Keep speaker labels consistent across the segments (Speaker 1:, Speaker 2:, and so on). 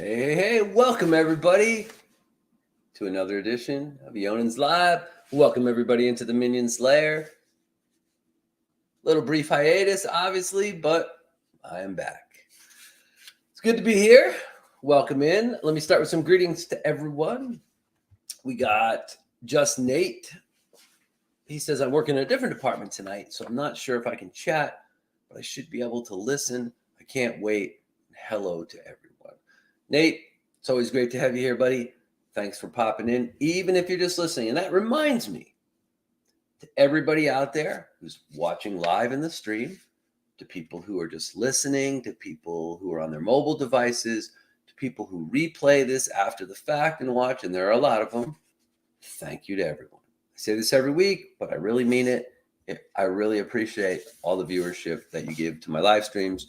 Speaker 1: Hey, welcome everybody to another edition of Eionan's Live. Welcome everybody into the Minion's Lair. Little brief hiatus, obviously, but I am back. It's good to be here. Welcome in. Let me start with some greetings to everyone. We got Just Nate. He says, I'm working in a different department tonight, so I'm not sure if I can chat, but I should be able to listen. I can't wait. Hello to everyone. Nate, it's always great to have you here, buddy. Thanks for popping in, even if you're just listening. And that reminds me to everybody out there who's watching live in the stream, to people who are just listening, to people who are on their mobile devices, to people who replay this after the fact and watch, and there are a lot of them. Thank you to everyone. I say this every week, but I really mean it. I really appreciate all the viewership that you give to my live streams,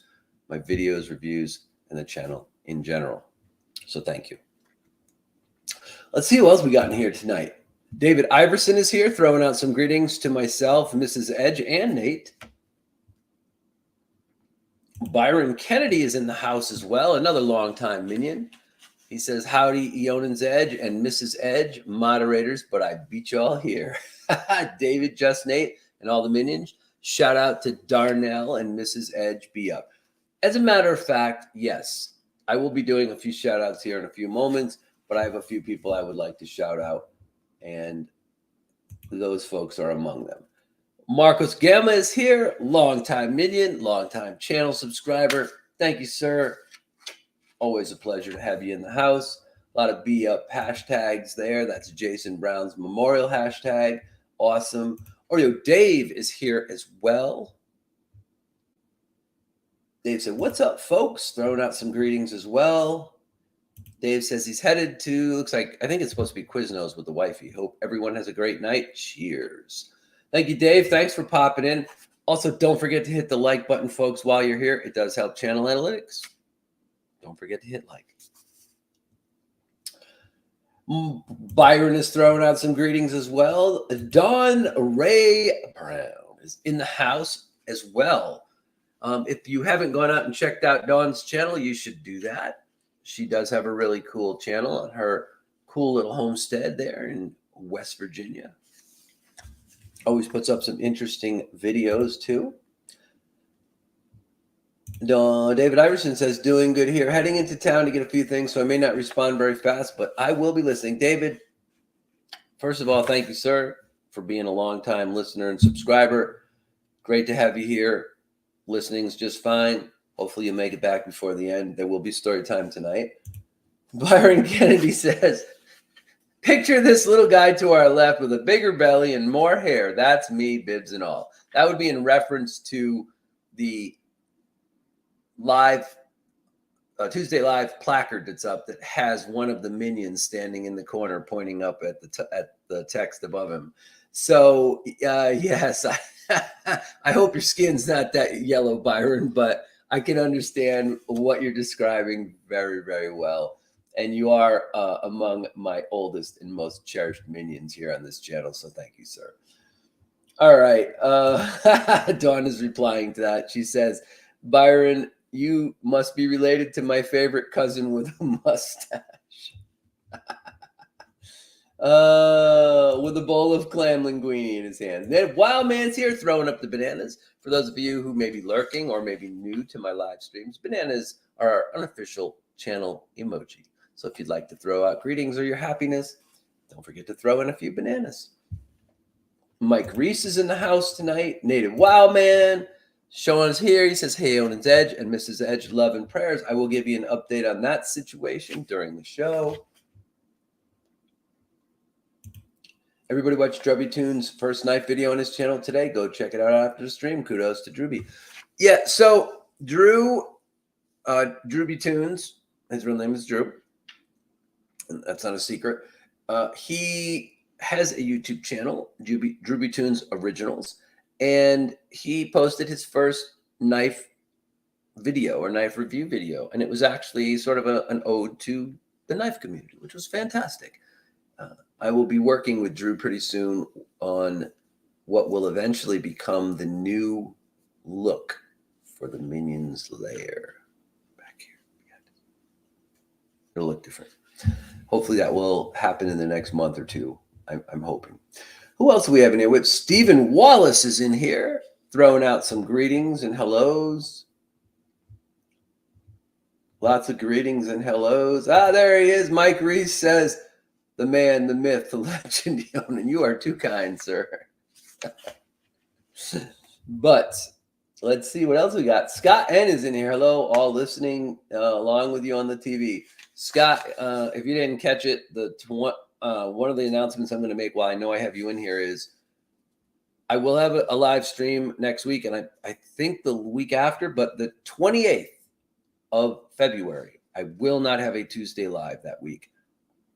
Speaker 1: my videos, reviews, and the channel in general. So thank you. Let's see who else we got in here tonight. David Iverson is here, throwing out some greetings to myself, Mrs. Edge, and Nate. Byron Kennedy is in the house as well, another longtime minion. He says, howdy, Eionan's Edge and Mrs. Edge, moderators, but I beat y'all here. David, Just Nate, and all the minions. Shout out to Darnell and Mrs. Edge, be up. As a matter of fact, yes, I will be doing a few shout outs here in a few moments, but I have a few people I would like to shout out, and those folks are among them. Marcos Gamma is here, longtime minion, longtime channel subscriber. Thank you, sir. Always a pleasure to have you in the house. A lot of be up hashtags there. That's Jason Brown's memorial hashtag. Awesome. Oreo Dave is here as well. Dave said, what's up, folks? Throwing out some greetings as well. Dave says he's headed to, looks like, I think it's supposed to be Quiznos with the wifey. Hope everyone has a great night. Cheers. Thank you, Dave. Thanks for popping in. Also, don't forget to hit the like button, folks, while you're here. It does help channel analytics. Don't forget to hit like. Byron is throwing out some greetings as well. Dawn Ray Brown is in the house as well. If you haven't gone out and checked out Dawn's channel, you should do that. She does have a really cool channel on her cool little homestead there in West Virginia. Always puts up some interesting videos too. David Iverson says, doing good here. Heading into town to get a few things, so I may not respond very fast, but I will be listening. David, first of all, thank you, sir, for being a longtime listener and subscriber. Great to have you here. Listening's just fine. Hopefully you make it back before the end. There will be story time tonight. Byron Kennedy says, picture this little guy to our left with a bigger belly and more hair. That's me, bibs and all. That would be in reference to the live Tuesday Live placard that's up that has one of the minions standing in the corner pointing up at the text above him. So yes, I hope your skin's not that yellow, Byron, but I can understand what you're describing very, very well. And you are among my oldest and most cherished minions here on this channel. So thank you, sir. All right. Dawn is replying to that. She says, Byron, you must be related to my favorite cousin with a mustache. With a bowl of clam linguine in his hand. Then Wild Man's here throwing up the bananas. For those of you who may be lurking or may be new to my live streams, bananas are our unofficial channel emoji. So if you'd like to throw out greetings or your happiness, don't forget to throw in a few bananas. Mike Reese is in the house tonight. Native Wild Man. Sean's here. He says, hey, Eionan's Edge and Mrs. Edge, love and prayers. I will give you an update on that situation during the show. Everybody watch Drubby Tunes' first knife video on his channel today. Go check it out after the stream. Kudos to Drewby. Yeah, so Drew, Drewby Tunes, his real name is Drew. And that's not a secret. He has a YouTube channel, Drewby Tunes Originals. And he posted his first knife video or knife review video. And it was actually sort of an ode to the knife community, which was fantastic. I will be working with Drew pretty soon on what will eventually become the new look for the Minion's lair. Back here. It'll look different. Hopefully that will happen in the next month or two. I'm hoping. Who else do we have in here? With Stephen Wallace is in here, throwing out some greetings and hellos. Lots of greetings and hellos. Ah, there he is. Mike Reese says, the man, the myth, the legend, Eionan. You are too kind, sir. But let's see what else we got. Scott N is in here. Hello, all listening along with you on the TV. Scott, if you didn't catch it, one of the announcements I'm going to make while I know I have you in here is I will have a live stream next week, and I think the week after, but the 28th of February, I will not have a Tuesday live that week.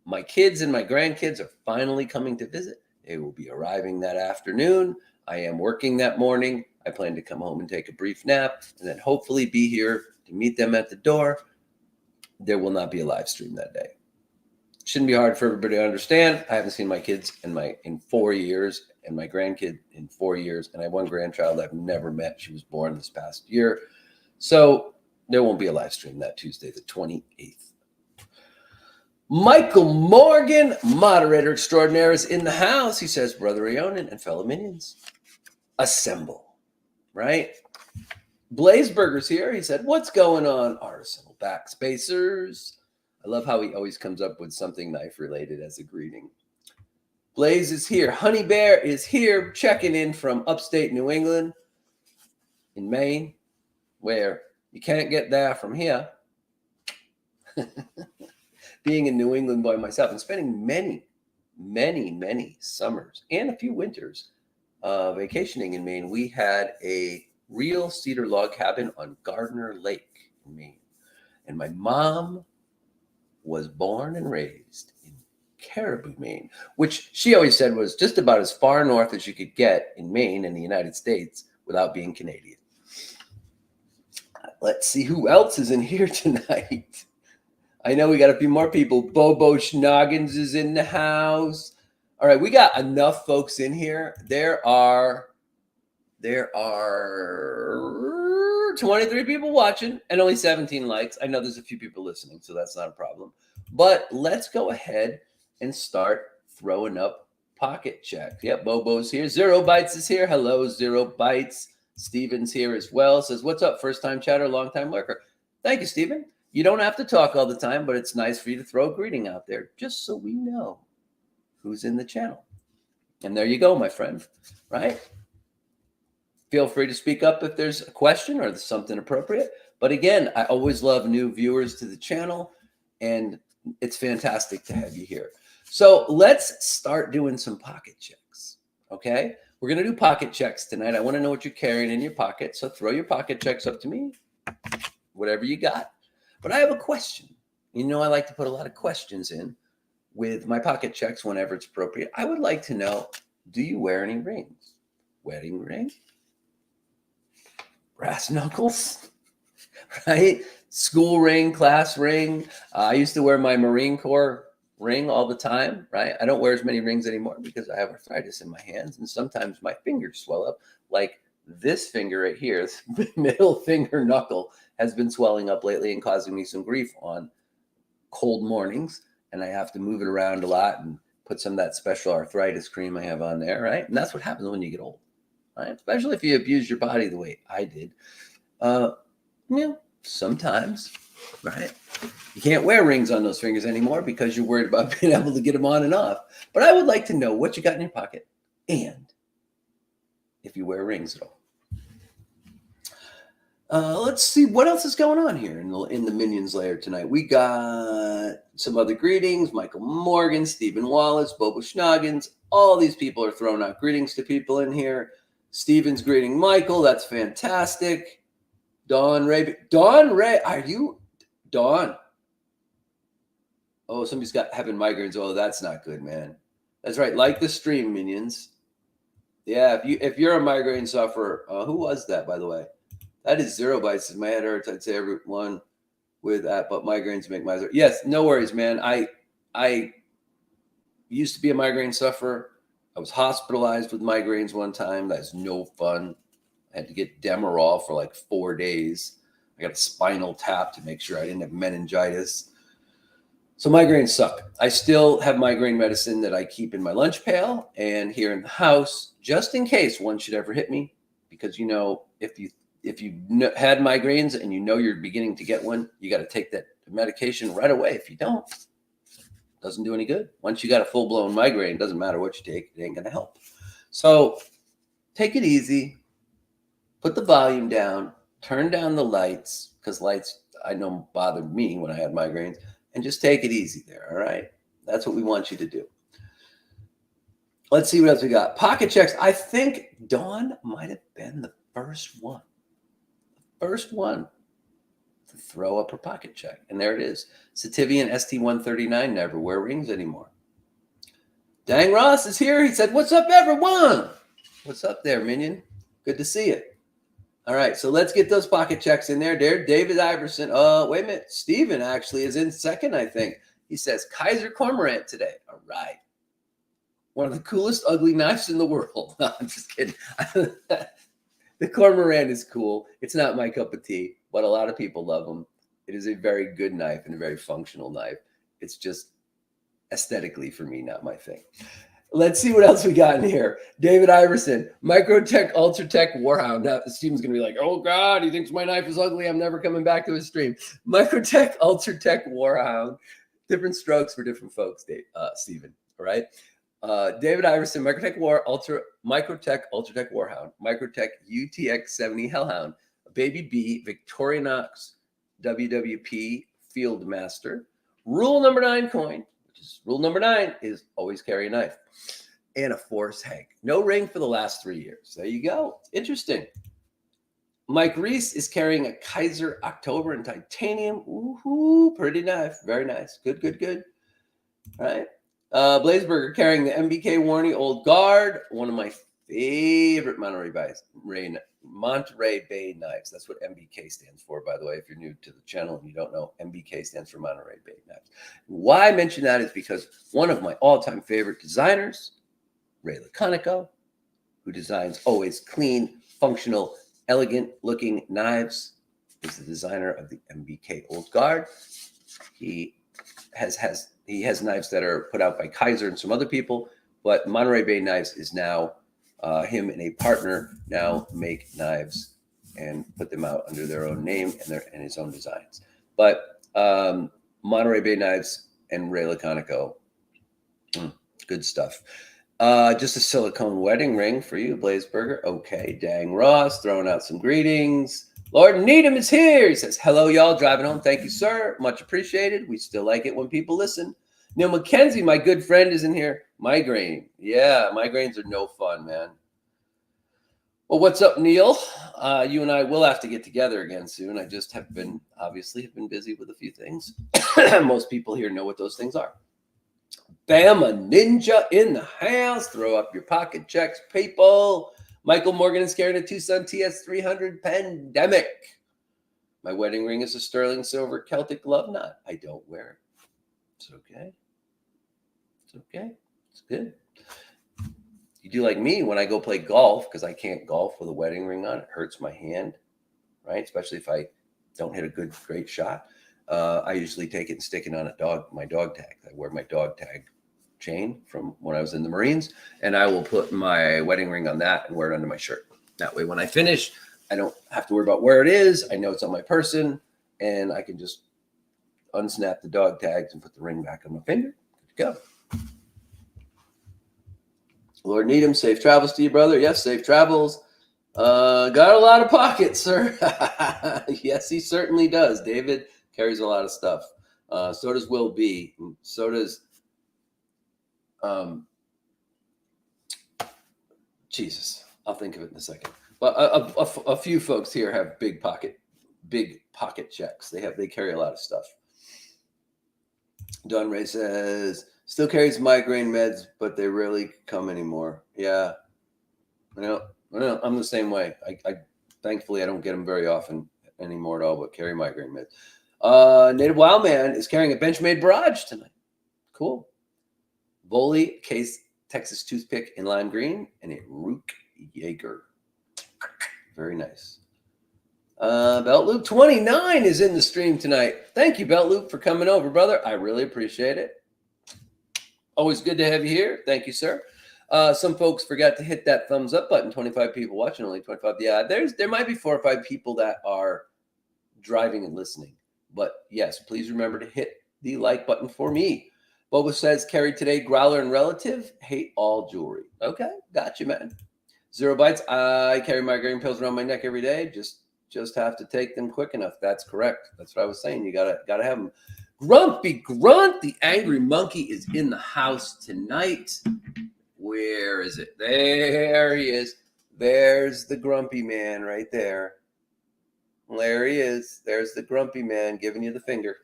Speaker 1: My kids and my grandkids are finally coming to visit. They will be arriving that afternoon. I am working that morning. I plan to come home and take a brief nap and then hopefully be here to meet them at the door. There will not be a live stream that day. Shouldn't be hard for everybody to understand. I haven't seen my kids in 4 years and my grandkid in 4 years. And I have one grandchild I've never met. She was born this past year. So there won't be a live stream that Tuesday, the 28th. Michael Morgan, moderator extraordinaire, is in the house. He says, Brother Eionan and fellow minions, assemble, right? Blazeburger's here. He said, what's going on, artisanal backspacers? I love how he always comes up with something knife-related as a greeting. Blaze is here. Honey Bear is here, checking in from upstate New England in Maine, where you can't get there from here. Being a New England boy myself and spending many, many, many summers and a few winters vacationing in Maine, we had a real cedar log cabin on Gardner Lake in Maine. And my mom was born and raised in Caribou, Maine, which she always said was just about as far north as you could get in Maine in the United States without being Canadian. Let's see who else is in here tonight. I know we got a few more people. Bobo Schnoggins is in the house. All right, we got enough folks in here. There are 23 people watching and only 17 likes. I know there's a few people listening, so that's not a problem. But let's go ahead and start throwing up pocket checks. Yep, Bobo's here. Zero Bytes is here. Hello, Zero Bytes. Steven's here as well. Says, what's up, first-time chatter, long-time lurker? Thank you, Steven. You don't have to talk all the time, but it's nice for you to throw a greeting out there just so we know who's in the channel. And there you go, my friend, right? Feel free to speak up if there's a question or there's something appropriate. But again, I always love new viewers to the channel, and it's fantastic to have you here. So let's start doing some pocket checks, okay? We're going to do pocket checks tonight. I want to know what you're carrying in your pocket, so throw your pocket checks up to me, whatever you got. But I have a question. You know, I like to put a lot of questions in with my pocket checks whenever it's appropriate. I would like to know, do you wear any rings? Wedding ring? Brass knuckles? Right? School ring, class ring. I used to wear my Marine Corps ring all the time, right? I don't wear as many rings anymore because I have arthritis in my hands, and sometimes my fingers swell up. Like this finger right here, this middle finger knuckle, has been swelling up lately and causing me some grief on cold mornings. And I have to move it around a lot and put some of that special arthritis cream I have on there, right? And that's what happens when you get old, right? Especially if you abuse your body the way I did. Sometimes, right? You can't wear rings on those fingers anymore because you're worried about being able to get them on and off. But I would like to know what you got in your pocket and if you wear rings at all. Let's see what else is going on here in the Minions layer tonight. We got some other greetings. Michael Morgan, Stephen Wallace, Bobo Schnoggins. All these people are throwing out greetings to people in here. Stephen's greeting Michael. That's fantastic. Dawn Ray. Are you Dawn? Oh, somebody's having migraines. Oh, that's not good, man. That's right. Like the stream, Minions. Yeah, if you're a migraine sufferer, who was that, by the way? That is Zero Bytes. My head hurts. I'd say everyone with that, but migraines make my. Yes, no worries, man. I used to be a migraine sufferer. I was hospitalized with migraines one time. That's no fun. I had to get Demerol for like 4 days. I got a spinal tap to make sure I didn't have meningitis. So migraines suck. I still have migraine medicine that I keep in my lunch pail and here in the house, just in case one should ever hit me. Because if you had migraines and you know you're beginning to get one, you got to take that medication right away. If you don't, it doesn't do any good. Once you got a full blown migraine, it doesn't matter what you take, it ain't gonna help. So take it easy. Put the volume down. Turn down the lights because lights I know bothered me when I had migraines. And just take it easy there, all right? That's what we want you to do. Let's see what else we got. Pocket checks. I think Dawn might have been the first one. First one to throw up her pocket check. And there it is. Sativian ST139 never wear rings anymore. Dang Ross is here. He said, "What's up, everyone?" What's up there, Minion? Good to see you. All right, so let's get those pocket checks in there. There, David Iverson. Wait a minute. Steven actually is in second, I think. He says Kaiser Cormorant today. All right. One of the coolest ugly knives in the world. No, I'm just kidding. The Cormorant is cool. It's not my cup of tea, but a lot of people love them. It is a very good knife and a very functional knife. It's just aesthetically for me, not my thing. Let's see what else we got in here. David Iverson, Microtech Ultratech Warhound. Now, Steven's going to be like, oh, God, he thinks my knife is ugly. I'm never coming back to his stream. Microtech Ultratech Warhound. Different strokes for different folks, Steven. All right. David Iverson, Microtech Ultratech Warhound. Microtech UTX70 Hellhound. Baby B, Victorinox WWP Fieldmaster. Rule number 9 coin. Rule number 9 is always carry a knife and a Force Hank. No ring for the last 3 years. There you go. Interesting. Mike Reese is carrying a Kaiser October in titanium. Ooh, pretty knife. Very nice. Good. All right. Blazeburger carrying the MBK Warney Old Guard. One of my favorite Monterey Bay knives. That's what MBK stands for, by the way. If you're new to the channel and you don't know, MBK stands for Monterey Bay knives. Why I mention that is because one of my all-time favorite designers, Ray Laconico, who designs always clean, functional, elegant-looking knives, is the designer of the MBK Old Guard. He has knives that are put out by Kaiser and some other people, but Monterey Bay Knives is now him and a partner now make knives and put them out under their own name and his own designs. But Monterey Bay Knives and Ray Laconico, good stuff. Just a silicone wedding ring for you, Blazeburger. Okay, Dang Ross throwing out some greetings. Lord Needham is here. He says, hello, y'all. Driving home. Thank you, sir. Much appreciated. We still like it when people listen. Neil McKenzie, my good friend, is in here. Migraine. Yeah, migraines are no fun, man. Well, what's up, Neil? You and I will have to get together again soon. I just have been busy with a few things. Most people here know what those things are. Bama Ninja in the house. Throw up your pocket checks, people. Michael Morgan is carrying a Tucson TS300 Pandemic. My wedding ring is a sterling silver Celtic love knot. I don't wear it. It's okay. It's okay. It's good. You do like me when I go play golf, because I can't golf with a wedding ring on. It hurts my hand, right? Especially if I don't hit a great shot. I usually take it and stick it on my dog tag. I wear my dog tag chain from when I was in the Marines, and I will put my wedding ring on that and wear it under my shirt. That way, when I finish, I don't have to worry about where it is. I know it's on my person, and I can just unsnap the dog tags and put the ring back on my finger. Good to go. Lord Needham, safe travels to you, brother. Yes, safe travels. Got a lot of pockets, sir. Yes, he certainly does. David carries a lot of stuff. So does Will B. So does Jesus. I'll think of it in a second. But a few folks here have big pocket checks. They carry a lot of stuff. Don Ray says, still carries migraine meds, but they rarely come anymore. Yeah. I'm the same way. I thankfully I don't get them very often anymore at all, but carry migraine meds. Native Wild Man is carrying a Benchmade Barrage tonight. Cool. Voley case Texas toothpick in lime green and a Rook Jaeger. Very nice. Belt Loop 29 is in the stream tonight. Thank you, Belt Loop, for coming over, brother. I really appreciate it. Always good to have you here. Thank you, sir. Some folks forgot to hit that thumbs up button. 25 people watching, only 25. Yeah, there might be 4 or 5 people that are driving and listening. But yes, please remember to hit the like button for me. Boba says, carried today, Growler and Relative, hate all jewelry. Okay, got you, man. 0 bites. I carry migraine pills around my neck every day. Just have to take them quick enough. That's correct. That's what I was saying. You gotta have them. Grumpy Grunt, the angry monkey, is in the house tonight. Where is it? There he is. There's the grumpy man right there. There he is. There's the grumpy man giving you the finger.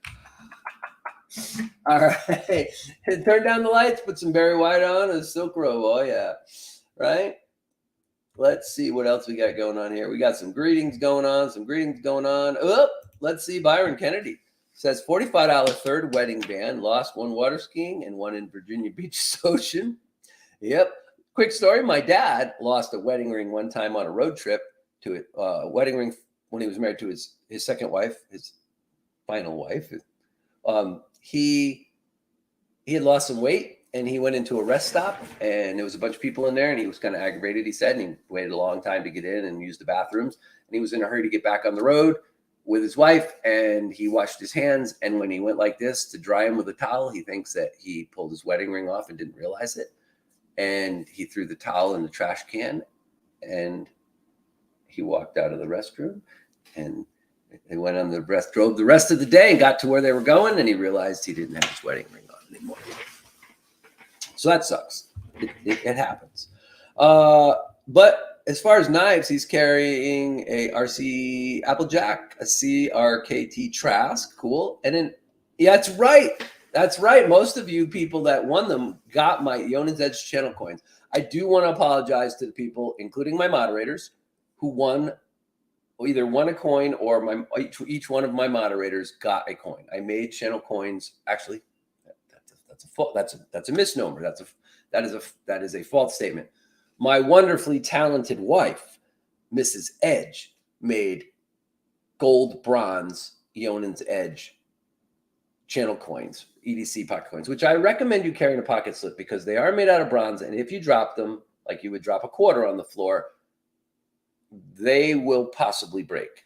Speaker 1: All right. Turn down the lights, put some Barry White on, a silk robe. Oh, yeah. Right? Let's see what else we got going on here. We got some greetings going on. Oh, let's see. Byron Kennedy says $45 third wedding band. Lost one water skiing and one in Virginia Beach Ocean. Yep. Quick story. My dad lost a wedding ring one time on a road trip to a wedding ring when he was married to his second wife, his final wife. He had lost some weight and he went into a rest stop and there was a bunch of people in there and he was kind of aggravated, he said, and he waited a long time to get in and use the bathrooms. And he was in a hurry to get back on the road with his wife and he washed his hands. And when he went like this to dry him with a towel, he thinks that he pulled his wedding ring off and didn't realize it. And he threw the towel in the trash can and he walked out of the restroom and they went on drove the rest of the day and got to where they were going. And he realized he didn't have his wedding ring on anymore. So that sucks. It happens. But as far as knives, he's carrying a RC Applejack, a CRKT Trask. Cool. And then, yeah, that's right. That's right. Most of you people that won them got my Eionan's Edge channel coins. I do want to apologize to the people, including my moderators, who either won a coin or each one of my moderators got a coin. I made channel coins. Actually, that's a misnomer. That is a false statement. My wonderfully talented wife, Mrs. Edge, made gold, bronze Eionan's Edge channel coins, EDC pocket coins, which I recommend you carry in a pocket slip because they are made out of bronze. And if you drop them, like you would drop a quarter on the floor, they will possibly break.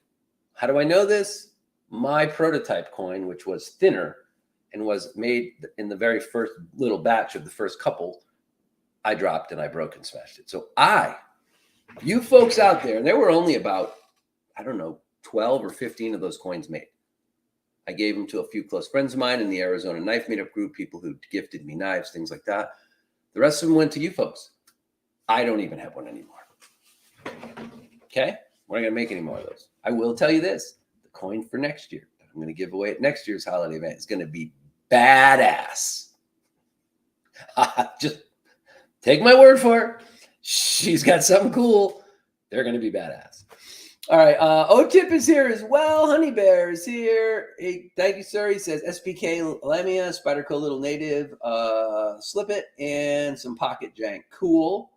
Speaker 1: How do I know this? My prototype coin, which was thinner and was made in the very first little batch of the first couple, I dropped and I broke and smashed it. So you folks out there, and there were only about, 12 or 15 of those coins made. I gave them to a few close friends of mine in the Arizona Knife Meetup group, people who gifted me knives, things like that. The rest of them went to you folks. I don't even have one anymore. Okay? We're not going to make any more of those. I will tell you this. The coin for next year that I'm going to give away at next year's holiday event is going to be badass. Just take my word for it. She's got something cool. They're going to be badass. All right. O-Tip is here as well. Honey Bear is here. Hey, thank you, sir. He says SPK Lamia, Spyderco Little Native, Slip It, and some Pocket Jank. Cool.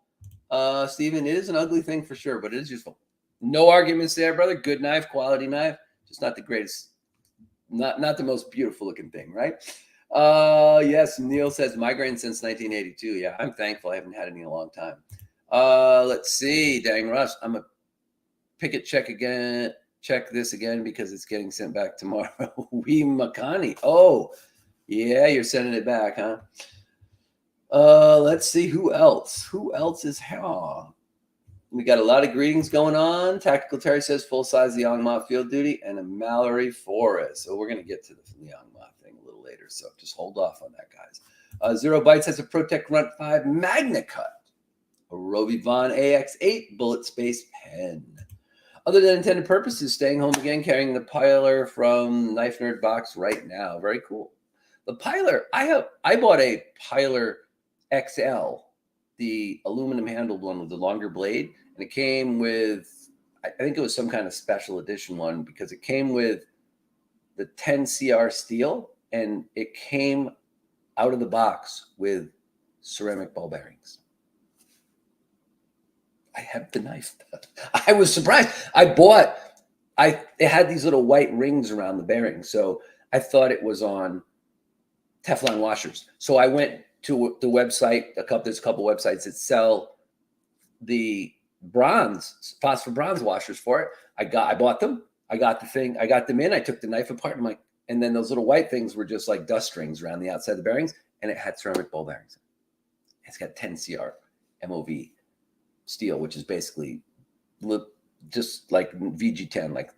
Speaker 1: Steven, it is an ugly thing for sure, but it is useful. No arguments there, brother. Good knife, quality knife. Just not the greatest, not the most beautiful looking thing, right? Yes, Neil says migraine since 1982. Yeah, I'm thankful I haven't had any in a long time. Let's see. Dang Russ, I'm a picket check this again because it's getting sent back tomorrow. Wee Makani. Oh, yeah, you're sending it back, huh? Let's see who else. Who else is here? We got a lot of greetings going on. Tactical Terry says full size Yangma field duty and a Mallory Forest. So we're going to get to the Yangma thing a little later. So just hold off on that, guys. 0 Bites has a Protect Grunt 5 Magna Cut. A Rovi Von AX8 bullet space pen. Other than intended purposes, staying home again, carrying the Piler from Knife Nerd box right now. Very cool. The Piler, I bought a Piler XL, the aluminum handled one with the longer blade, and it came with, I think it was some kind of special edition one because it came with the 10 CR steel and it came out of the box with ceramic ball bearings. I have the knife. I was surprised. I bought it had these little white rings around the bearing. So I thought it was on Teflon washers. So I went to the website, there's a couple websites that sell the phosphor bronze washers for it. I bought them. I got them in. I took the knife apart and then those little white things were just like dust rings around the outside of the bearings, and it had ceramic ball bearings. It's got 10 CR MOV steel, which is basically just like VG10, like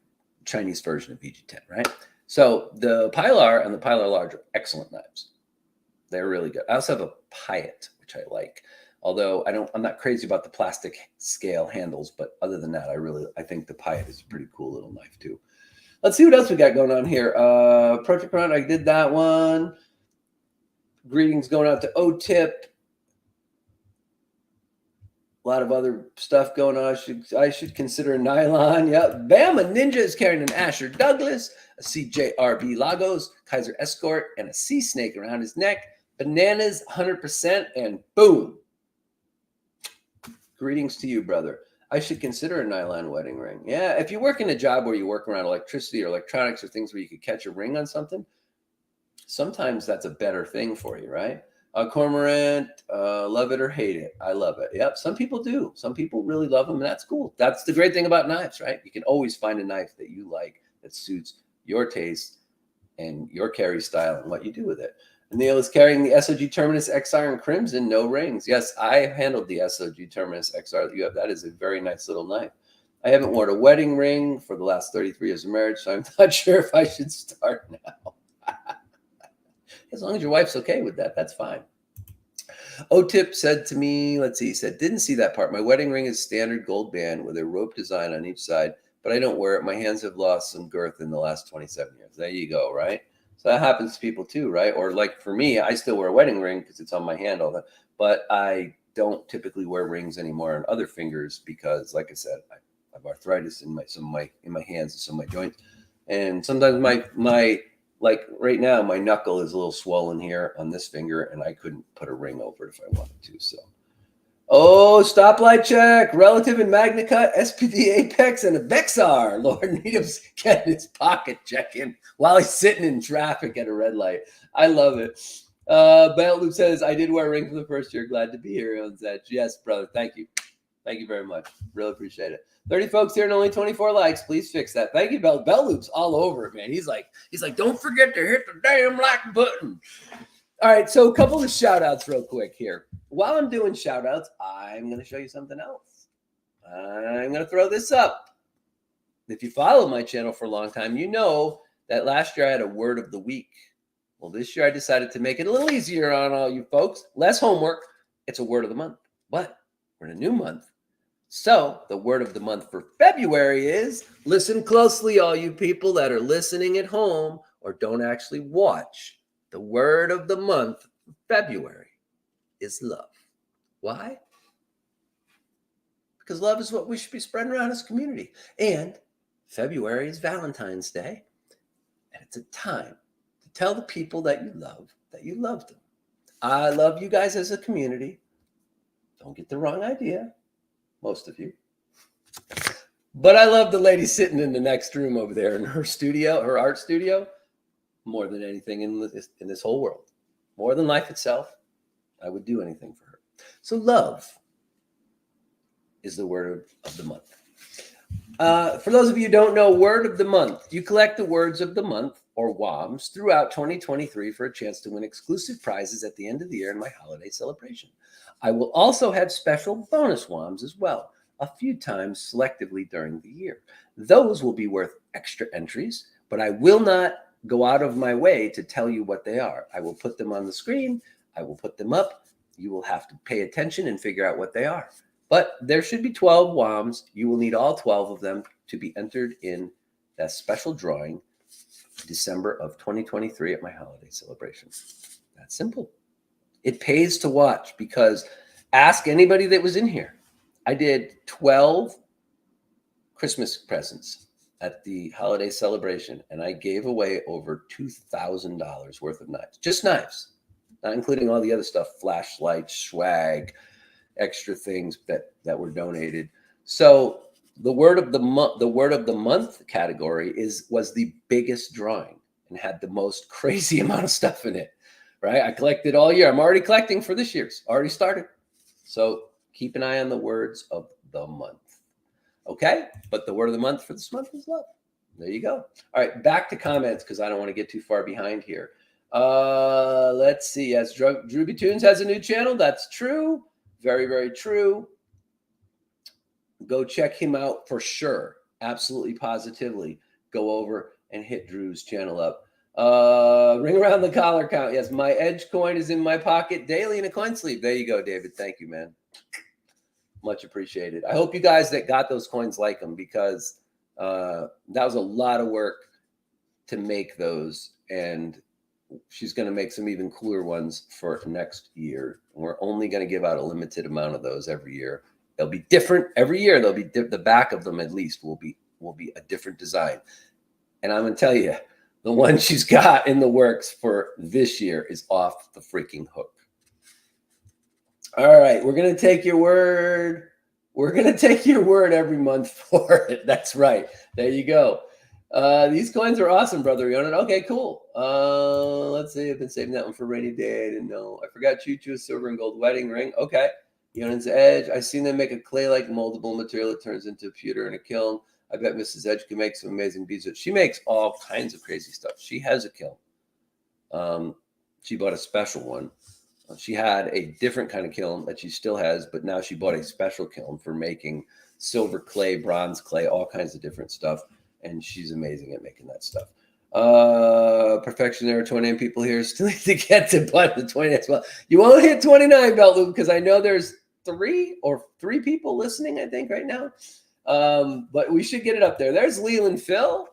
Speaker 1: Chinese version of VG10, right? So the Pilar and the Pilar Large are excellent knives. They're really good. I also have a Piet, which I like. Although I'm not crazy about the plastic scale handles, but other than that, I think the Piet is a pretty cool little knife too. Let's see what else we got going on here. Project Run, I did that one. Greetings going out to O-Tip. A lot of other stuff going on. I should consider a nylon. Yep. Bama Ninja is carrying an Asher Douglas, a CJRB Lagos, Kaiser Escort, and a sea snake around his neck. Bananas 100%, and boom. Greetings to you, brother. I should consider a nylon wedding ring. Yeah, if you work in a job where you work around electricity or electronics or things where you could catch a ring on something, sometimes that's a better thing for you, right? Cormorant, love it or hate it. I love it. Yep, some people do. Some people really love them, and that's cool. That's the great thing about knives, right? You can always find a knife that you like that suits your taste and your carry style and what you do with it. Neil is carrying the SOG Terminus XR in crimson, no rings. Yes, I handled the SOG Terminus XR that you have. That is a very nice little knife. I haven't worn a wedding ring for the last 33 years of marriage, so I'm not sure if I should start now. As long as your wife's okay with that, that's fine. O-Tip said to me, he said, didn't see that part. My wedding ring is standard gold band with a rope design on each side, but I don't wear it. My hands have lost some girth in the last 27 years. There you go, right? So that happens to people too, right? Or like for me, I still wear a wedding ring because it's on my hand all the time, but I don't typically wear rings anymore on other fingers because, like I said, I have arthritis in my hands and some of my joints, and sometimes my like right now, my knuckle is a little swollen here on this finger, and I couldn't put a ring over it if I wanted to. So, stoplight check, relative and Magna Cut, SPD Apex, and a Vexar. Lord Needham's getting his pocket check in while he's sitting in traffic at a red light. I love it. Belt Loop says, I did wear a ring for the first year. Glad to be here on Zed. Yes, brother. Thank you. Thank you very much. Really appreciate it. 30 folks here and only 24 likes. Please fix that. Thank you, Bell. Bell Loop's all over it, man. He's like, don't forget to hit the damn like button. All right, so a couple of shout outs real quick here. While I'm doing shout outs, I'm going to show you something else. I'm going to throw this up. If you follow my channel for a long time, you know that last year I had a word of the week. Well, this year I decided to make it a little easier on all you folks. Less homework. It's a word of the month. But we're in a new month. So the word of the month for February is, listen closely, all you people that are listening at home or don't actually watch. The word of the month for February is love. Why? Because love is what we should be spreading around as a community. And February is Valentine's Day. And it's a time to tell the people that you love them. I love you guys as a community. Don't get the wrong idea. Most of you. But I love the lady sitting in the next room over there in her studio, her art studio, more than anything in this whole world. More than life itself, I would do anything for her. So love is the word of the month. For those of you who don't know, word of the month, you collect the words of the month, or WOMs, throughout 2023 for a chance to win exclusive prizes at the end of the year in my holiday celebration. I will also have special bonus WOMs as well, a few times selectively during the year. Those will be worth extra entries, but I will not go out of my way to tell you what they are. I will put them on the screen. I will put them up. You will have to pay attention and figure out what they are. But there should be 12 WOMs. You will need all 12 of them to be entered in that special drawing December of 2023 at my holiday celebration. That's simple. It pays to watch because ask anybody that was in here. I did 12 Christmas presents at the holiday celebration, and I gave away over $2,000 worth of knives. Just knives, not including all the other stuff, flashlights, swag, extra things that were donated. So The word of the month category was the biggest drawing and had the most crazy amount of stuff in it. Right? I collected all year. I'm already collecting for this year's. Already started. So keep an eye on the words of the month. Okay? But the word of the month for this month is love. There you go. All right, back to comments because I don't want to get too far behind here. Let's see. Yes, Drewby Tunes has a new channel. That's true. Very, very true. Go check him out for sure. Absolutely, positively. Go over and hit Drew's channel up. Ring around the collar count. Yes, my Edge coin is in my pocket daily in a coin sleeve. There you go, David. Thank you, man. Much appreciated. I hope you guys that got those coins like them because that was a lot of work to make those. And she's going to make some even cooler ones for next year. We're only going to give out a limited amount of those every year. They'll be different every year. They'll be the back of them at least will be a different design. And I'm going to tell you, the one she's got in the works for this year is off the freaking hook. All right, we're going to take your word. We're going to take your word every month for it. That's right. There you go. These coins are awesome, brother Eionan. Okay, cool. Let's see. I've been saving that one for rainy day. I didn't know. I forgot Choo-Choo, silver and gold wedding ring. Okay. Eionan's Edge. I've seen them make a clay-like moldable material that turns into a pewter in a kiln. I bet Mrs. Edge can make some amazing beads. She makes all kinds of crazy stuff. She has a kiln. She bought a special one. She had a different kind of kiln that she still has, but now she bought a special kiln for making silver clay, bronze clay, all kinds of different stuff. And she's amazing at making that stuff. Perfection. There are 29 people here still need to get to button the 29 as well. You won't hit 29, Belt Loop, because I know there's three people listening, I think, right now. But we should get it up there. There's Leland Phil,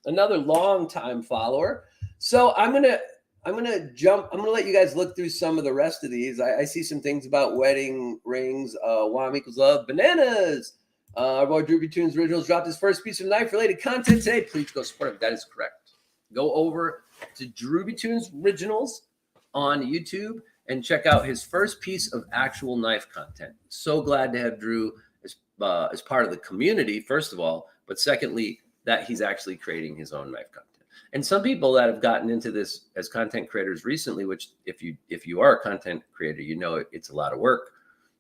Speaker 1: another long-time follower. So I'm gonna let you guys look through some of the rest of these. I see some things about wedding rings. Wham equals love. Bananas. Our boy Drewby Tunes Originals dropped his first piece of knife-related content today. Please go support him. That is correct. Go over to Drewby Tunes Originals on YouTube and check out his first piece of actual knife content. So glad to have Drew as part of the community, first of all, but secondly, that he's actually creating his own knife content. And some people that have gotten into this as content creators recently, which if you are a content creator, you know it's a lot of work,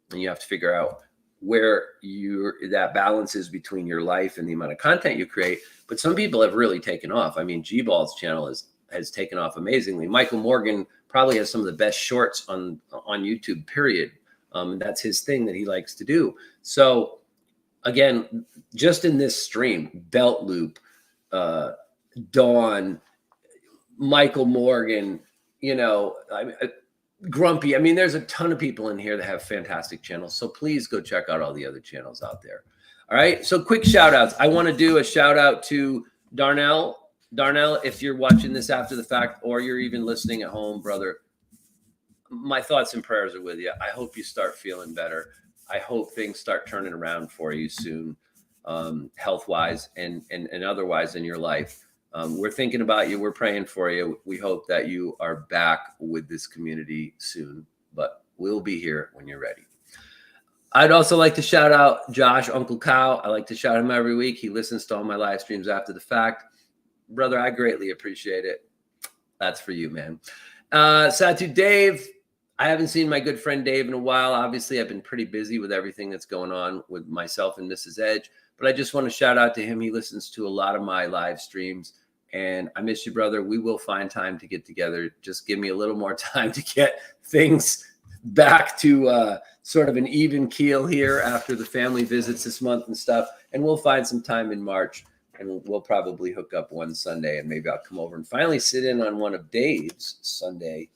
Speaker 1: and you have to figure out where that balance is between your life and the amount of content you create. But some people have really taken off. I mean, G-Ball's channel has taken off amazingly. Michael Morgan probably has some of the best shorts on YouTube, period. And that's his thing that he likes to do. So again, just in this stream, Belt Loop, Dawn, Michael Morgan, Grumpy. I mean, there's a ton of people in here that have fantastic channels. So please go check out all the other channels out there. All right. So quick shout outs. I want to do a shout out to Darnell. Darnell, if you're watching this after the fact, or you're even listening at home, brother, my thoughts and prayers are with you. I hope you start feeling better. I hope things start turning around for you soon, health-wise and otherwise in your life. We're thinking about you. We're praying for you. We hope that you are back with this community soon, but we'll be here when you're ready. I'd also like to shout out Josh, Uncle Kyle. I like to shout him every week. He listens to all my live streams after the fact. Brother, I greatly appreciate it. That's for you, man. Satu Dave. I haven't seen my good friend Dave in a while. Obviously, I've been pretty busy with everything that's going on with myself and Mrs. Edge. But I just want to shout out to him. He listens to a lot of my live streams. And I miss you, brother. We will find time to get together. Just give me a little more time to get things back to sort of an even keel here after the family visits this month and stuff. And we'll find some time in March. And we'll probably hook up one Sunday. And maybe I'll come over and finally sit in on one of Dave's Sunday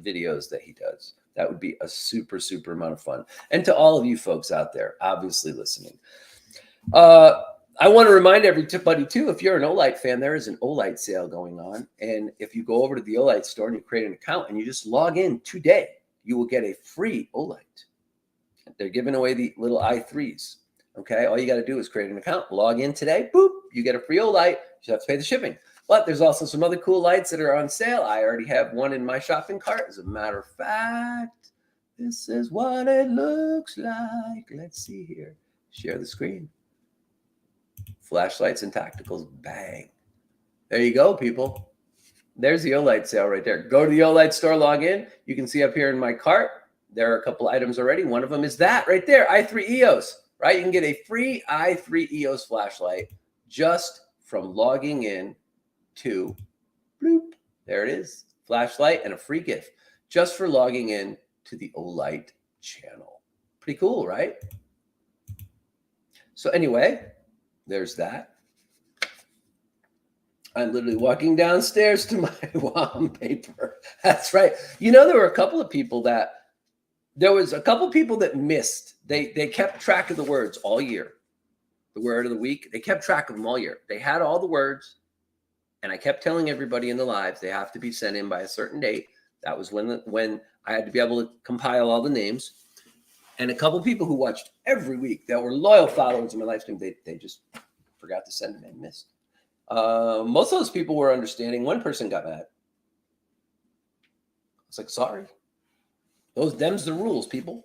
Speaker 1: videos that he does. That would be a super, super amount of fun. And to all of you folks out there, obviously listening. I want to remind everybody, too, if you're an Olight fan, there is an Olight sale going on. And if you go over to the Olight store and you create an account and you just log in today, you will get a free Olight. They're giving away the little i3s. Okay, all you got to do is create an account, log in today, boop, you get a free Olight. You just have to pay the shipping. But there's also some other cool lights that are on sale. I already have one in my shopping cart. As a matter of fact, this is what it looks like. Let's see here. Share the screen. Flashlights and tacticals. Bang. There you go, people. There's the Olight sale right there. Go to the Olight store, log in. You can see up here in my cart, there are a couple items already. One of them is that right there, i3 EOS, right? You can get a free i3 EOS flashlight just from logging in to, bloop, there it is, flashlight and a free gift just for logging in to the Olight channel. Pretty cool, right? So anyway, there's that. I'm literally walking downstairs to my wallpaper. That's right. You know, there were a couple of people that missed. They kept track of the words all year. The word of the week. They kept track of them all year. They had all the words. And I kept telling everybody in the lives they have to be sent in by a certain date. That was when I had to be able to compile all the names. And a couple of people who watched every week that were loyal followers of my live stream, they just forgot to send them and missed. Most of those people were understanding. One person got mad. I was like, sorry. Them's the rules, people.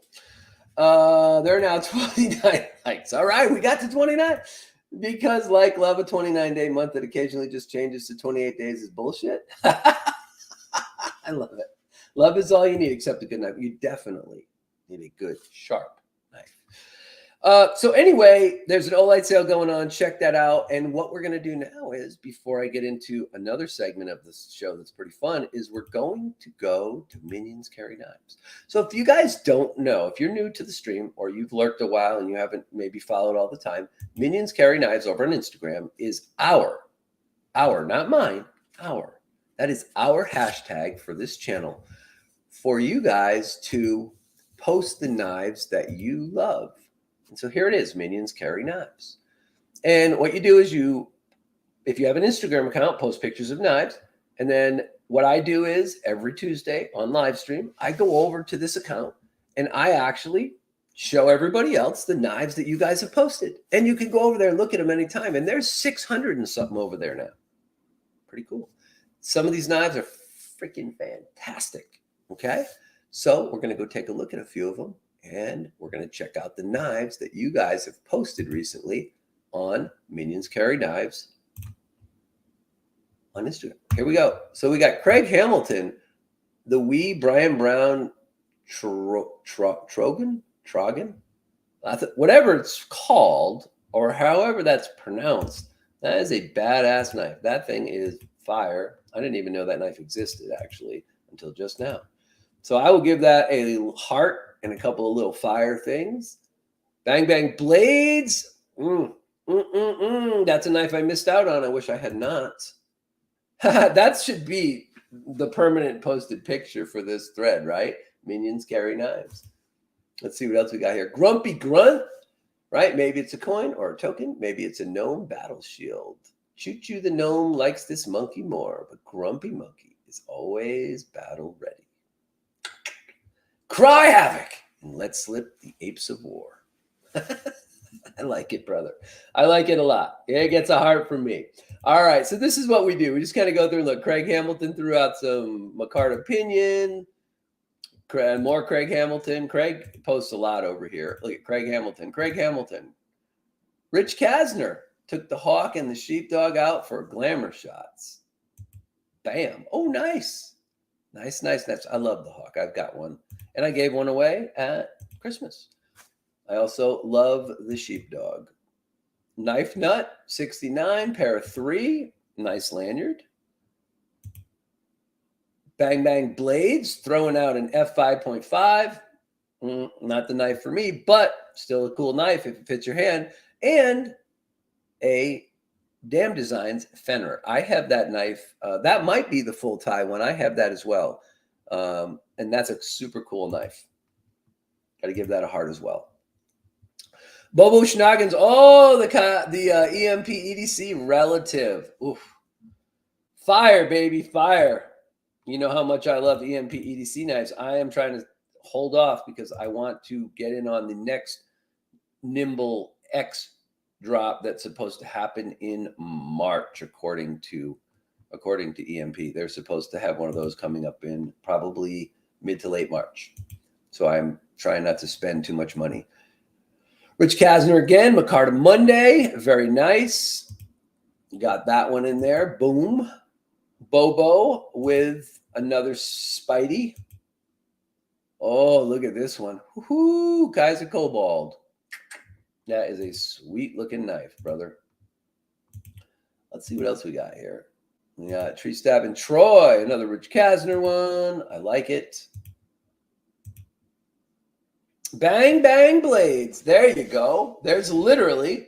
Speaker 1: There are now 29 likes. All right, we got to 29. Because like love, a 29-day month that occasionally just changes to 28 days is bullshit. I love it. Love is all you need except a good knife. You definitely need a good, sharp knife. So anyway, there's an Olight sale going on. Check that out. And what we're going to do now is, before I get into another segment of this show that's pretty fun, is we're going to go to Minions Carry Knives. So if you guys don't know, if you're new to the stream or you've lurked a while and you haven't maybe followed all the time, Minions Carry Knives over on Instagram is our, not mine, our. That is our hashtag for this channel for you guys to post the knives that you love. And so here it is, Minions Carry Knives. And what you do is if you have an Instagram account, post pictures of knives. And then what I do is every Tuesday on live stream, I go over to this account and I actually show everybody else the knives that you guys have posted. And you can go over there and look at them anytime. And there's 600 and something over there now. Pretty cool. Some of these knives are freaking fantastic. Okay. So we're going to go take a look at a few of them. And we're going to check out the knives that you guys have posted recently on Minions Carry Knives on Instagram. Here we go. So we got Craig Hamilton, the wee Brian Brown Trogan, whatever it's called, or however that's pronounced. That is a badass knife. That thing is fire. I didn't even know that knife existed, actually, until just now. So I will give that a heart and a couple of little fire things. Bang Bang Blades. That's a knife I missed out on. I wish I had not. That should be the permanent posted picture for this thread, right? Minions Carry Knives. Let's see what else we got here. Grumpy Grunt, right? Maybe it's a coin or a token. Maybe it's a gnome battle shield. Choo Choo the gnome likes this monkey more, but Grumpy Monkey is always battle ready. Cry Havoc and let slip the apes of war. I like it, brother. I like it a lot. It gets a heart from me. All right, so this is what we do. We just kind of go through and look. Craig Hamilton threw out some Micarta Pinion. More Craig Hamilton. Craig posts a lot over here. Look at Craig Hamilton. Craig Hamilton. Rich Kasner took the hawk and the sheepdog out for glamour shots. Bam. Oh, nice. Nice. I love the hawk. I've got one. And I gave one away at Christmas. I also love the sheepdog. Knife Nut, 69, pair of 3. Nice lanyard. Bang Bang Blades, throwing out an F5.5. Not the knife for me, but still a cool knife if it fits your hand. And a Damn Designs Fenrir. I have that knife. That might be the full tie one. I have that as well. And that's a super cool knife. Got to give that a heart as well. Bobo Schnoggins. Oh, the EMP EDC relative. Oof. Fire, baby, fire. You know how much I love EMP EDC knives. I am trying to hold off because I want to get in on the next Nimble X drop that's supposed to happen in March, according to EMP. They're supposed to have one of those coming up in probably mid to late March. So I'm trying not to spend too much money Rich Kasner again, Macarta Monday. Very nice. Got that one in there. Boom. Bobo with another Spidey. Oh, look at this one. Woohoo! Kaiser Cobalt. That is a sweet looking knife, brother. Let's see what else we got here. We got Tree Stab and Troy, another Rich Kasner one. I like it. Bang, bang, blades. There you go. There's literally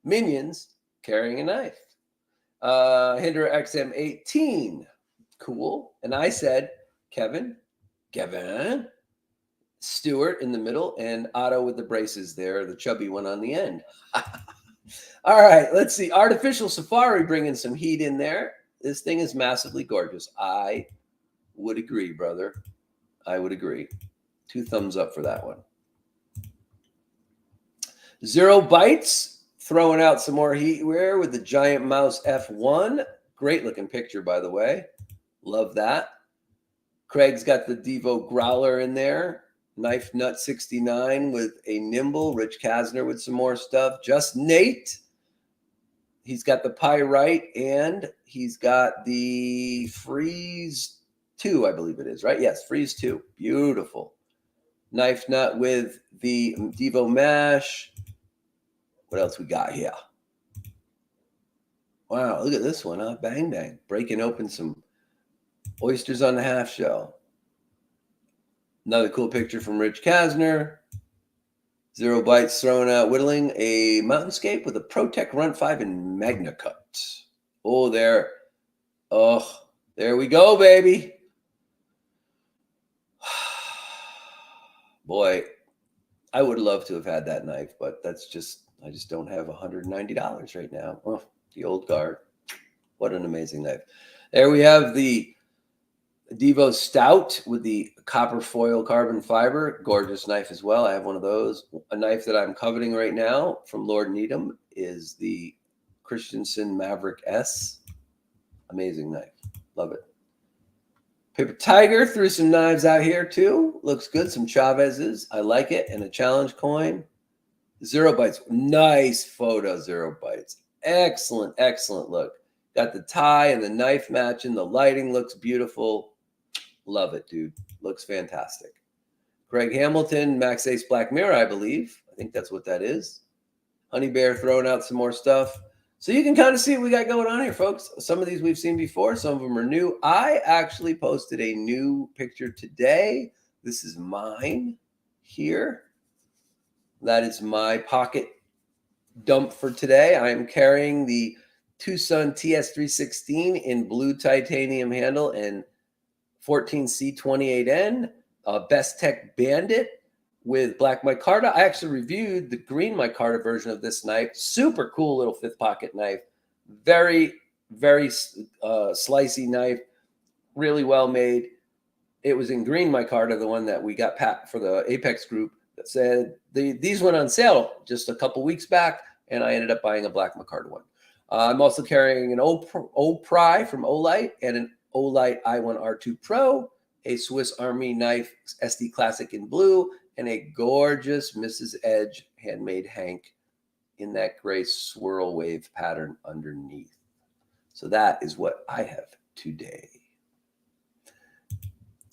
Speaker 1: Minions carrying a knife. Hinder XM18. Cool. And I said, Kevin, Stewart in the middle, and Otto with the braces there, the chubby one on the end. All right, let's see. Artificial Safari bringing some heat in there. This thing is massively gorgeous. I would agree, brother. I would agree. 2 thumbs up for that one. Zero Bites throwing out some more heatware with the Giant Mouse F1. Great looking picture, by the way. Love that. Craig's got the Devo Growler in there. Knife Nut 69 with a nimble. Rich Kasner with some more stuff. Just Nate. He's got the Pyrite and he's got the Freeze 2, I believe it is, right? Yes, Freeze 2. Beautiful. Knife Nut with the Devo Mash. What else we got here? Wow, look at this one, huh? Bang, bang. Breaking open some oysters on the half shell. Another cool picture from Rich Kasner. Zero Bites throwing out, whittling a mountainscape with a ProTech Run 5 in Magna Cut. Oh, there. Oh, there we go, baby. Boy, I would love to have had that knife, but that's just, I just don't have $190 right now. Oh, the old guard. What an amazing knife. There we have the Devo Stout with the copper foil carbon fiber. Gorgeous knife as well. I have one of those. A knife that I'm coveting right now from Lord Needham is the Christensen Maverick S. Amazing knife. Love it. Paper Tiger threw some knives out here too. Looks good. Some Chavez's. I like it. And a challenge coin. Zero Bites. Nice photo, Zero Bites. Excellent, excellent look. Got the tie and the knife matching. The lighting looks beautiful. Love it, dude. Looks fantastic. Greg Hamilton, Max Ace Black Mirror, I believe. I think that's what that is. Honey Bear throwing out some more stuff. So you can kind of see what we got going on here, folks. Some of these we've seen before. Some of them are new. I actually posted a new picture today. This is mine here. That is my pocket dump for today. I am carrying the Tucson TS316 in blue titanium handle and 14C28N, Best Tech Bandit with black micarta. I actually reviewed the green micarta version of this knife. Super cool little 5th pocket knife. Very, very slicey knife. Really well made. It was in green micarta, the one that we got for the Apex group, that said these went on sale just a couple weeks back, and I ended up buying a black micarta one. I'm also carrying an O-Pry from Olight and an Olight I1R2 Pro, a Swiss Army knife SD Classic in blue, and a gorgeous Mrs. Edge handmade Hank in that gray swirl wave pattern underneath. So that is what I have today.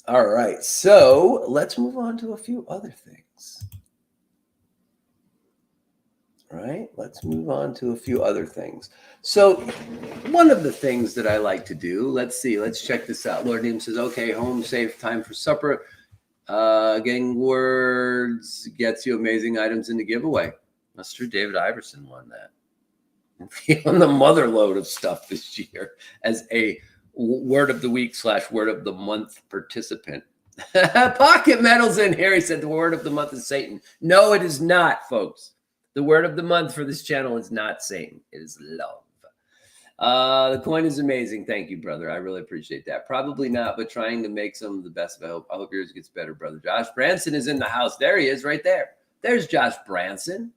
Speaker 1: All right, so let's move on to a few other things. Right? Let's move on to a few other things. So one of the things that I like to do, let's see, let's check this out. Lord Needham says, okay, home safe, time for supper. Getting words gets you amazing items in the giveaway. That's true. David Iverson won that. On the mother load of stuff this year as a word of the week / word of the month participant. Pocket Metal's in here. He said the word of the month is Satan. No, it is not, folks. The word of the month for this channel is not Satan. It is love. The coin is amazing. Thank you, brother. I really appreciate that. Probably not, but trying to make some of the best of it. I hope yours gets better, brother. Josh Branson is in the house. There he is right there. There's Josh Branson.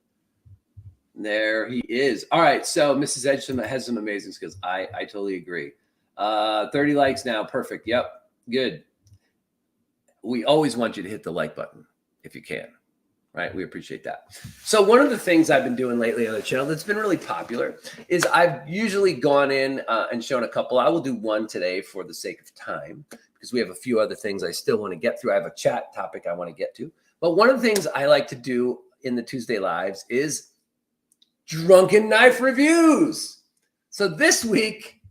Speaker 1: There he is. All right, so Mrs. Edgson has some amazing skills. I totally agree. 30 likes now. Perfect. Yep. Good. We always want you to hit the like button if you can. right? We appreciate that. So one of the things I've been doing lately on the channel that's been really popular is I've usually gone in and shown a couple. I will do one today for the sake of time because we have a few other things I still want to get through. I have a chat topic I want to get to. But one of the things I like to do in the Tuesday lives is drunken knife reviews. So this week,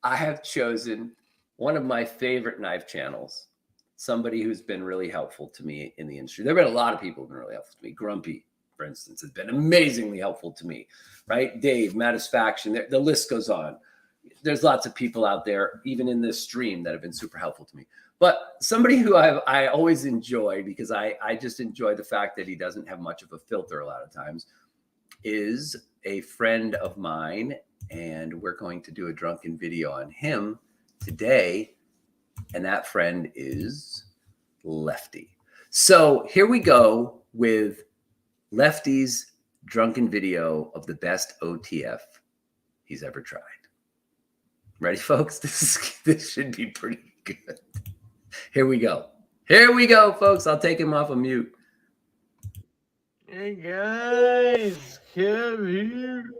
Speaker 1: I have chosen one of my favorite knife channels, somebody who's been really helpful to me in the industry. There have been a lot of people who've been really helpful to me. Grumpy, for instance, has been amazingly helpful to me, right? Dave, Matisfaction, the list goes on. There's lots of people out there, even in this stream, that have been super helpful to me. But somebody who I always enjoy, because I just enjoy the fact that he doesn't have much of a filter a lot of times, is a friend of mine. And we're going to do a drunken video on him today. And that friend is Lefty. So here we go with Lefty's drunken video of the best OTF he's ever tried. Ready, folks? This should be pretty good. Here we go. Here we go, folks. I'll take him off of mute.
Speaker 2: Hey guys, Kev here.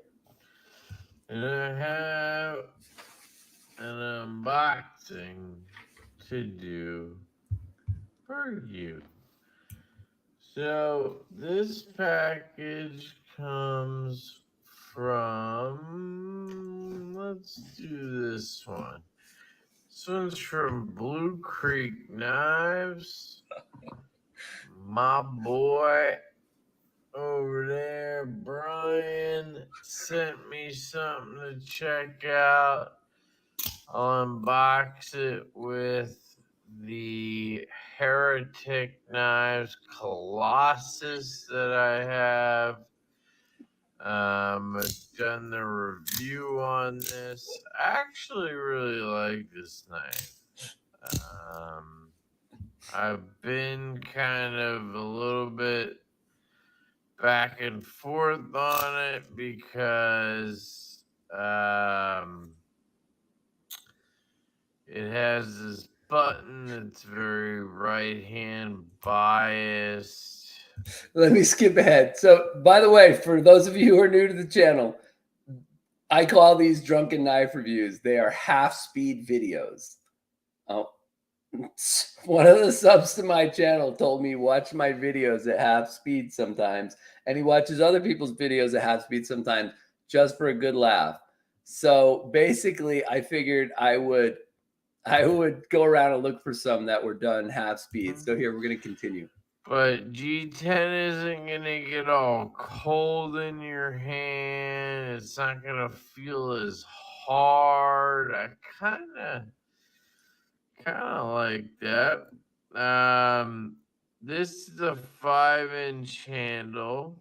Speaker 2: And I have an unboxing to do for you. So this package comes from, let's do this one. This one's from Blue Creek Knives. My boy over there, Brian, sent me something to check out. I'll unbox it with the Heretic Knives Colossus that I have. I've done the review on this. I actually really like this knife. I've been kind of a little bit back and forth on it because it has this button that's very right hand biased.
Speaker 1: Let me skip ahead. So, by the way, for those of you who are new to the channel, I call these drunken knife reviews. They are half-speed videos. Oh, one of the subs to my channel told me watch my videos at half speed sometimes, and he watches other people's videos at half speed sometimes just for a good laugh. So basically, I figured I would go around and look for some that were done half speed. So here we're going to continue.
Speaker 2: But G10 isn't going to get all cold in your hand. It's not going to feel as hard. I kind of like that. This is a 5-inch handle.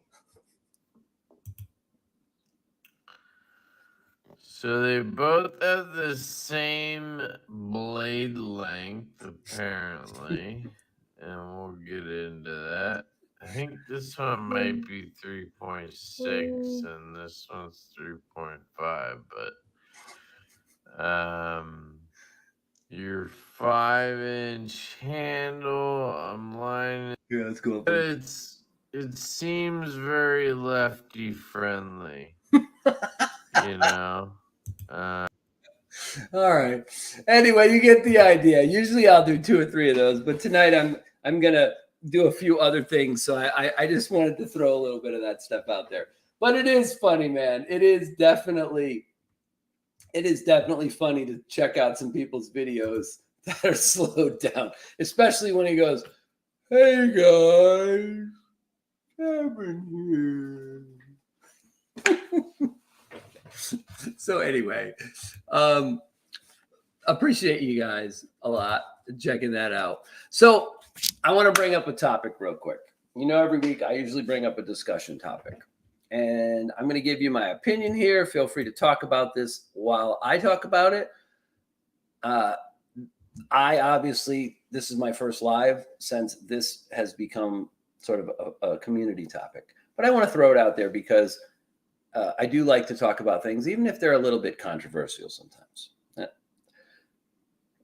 Speaker 2: So they both have the same blade length, apparently. And we'll get into that. I think this one might be 3.6 and this one's 3.5, but your 5-inch handle, I'm lining.
Speaker 1: Yeah, let's go.
Speaker 2: It seems very lefty friendly, you know.
Speaker 1: All right. Anyway, you get the idea. Usually I'll do 2 or 3 of those, but tonight I'm gonna do a few other things. So I just wanted to throw a little bit of that stuff out there. But it is funny, man. It is definitely funny to check out some people's videos that are slowed down, especially when he goes, "Hey guys, Kevin here." So anyway, appreciate you guys a lot checking that out. So I want to bring up a topic real quick. You know, every week I usually bring up a discussion topic, and I'm going to give you my opinion here. Feel free to talk about this while I talk about it. I obviously, this is my first live since this has become sort of a community topic, but I want to throw it out there because I do like to talk about things, even if they're a little bit controversial sometimes.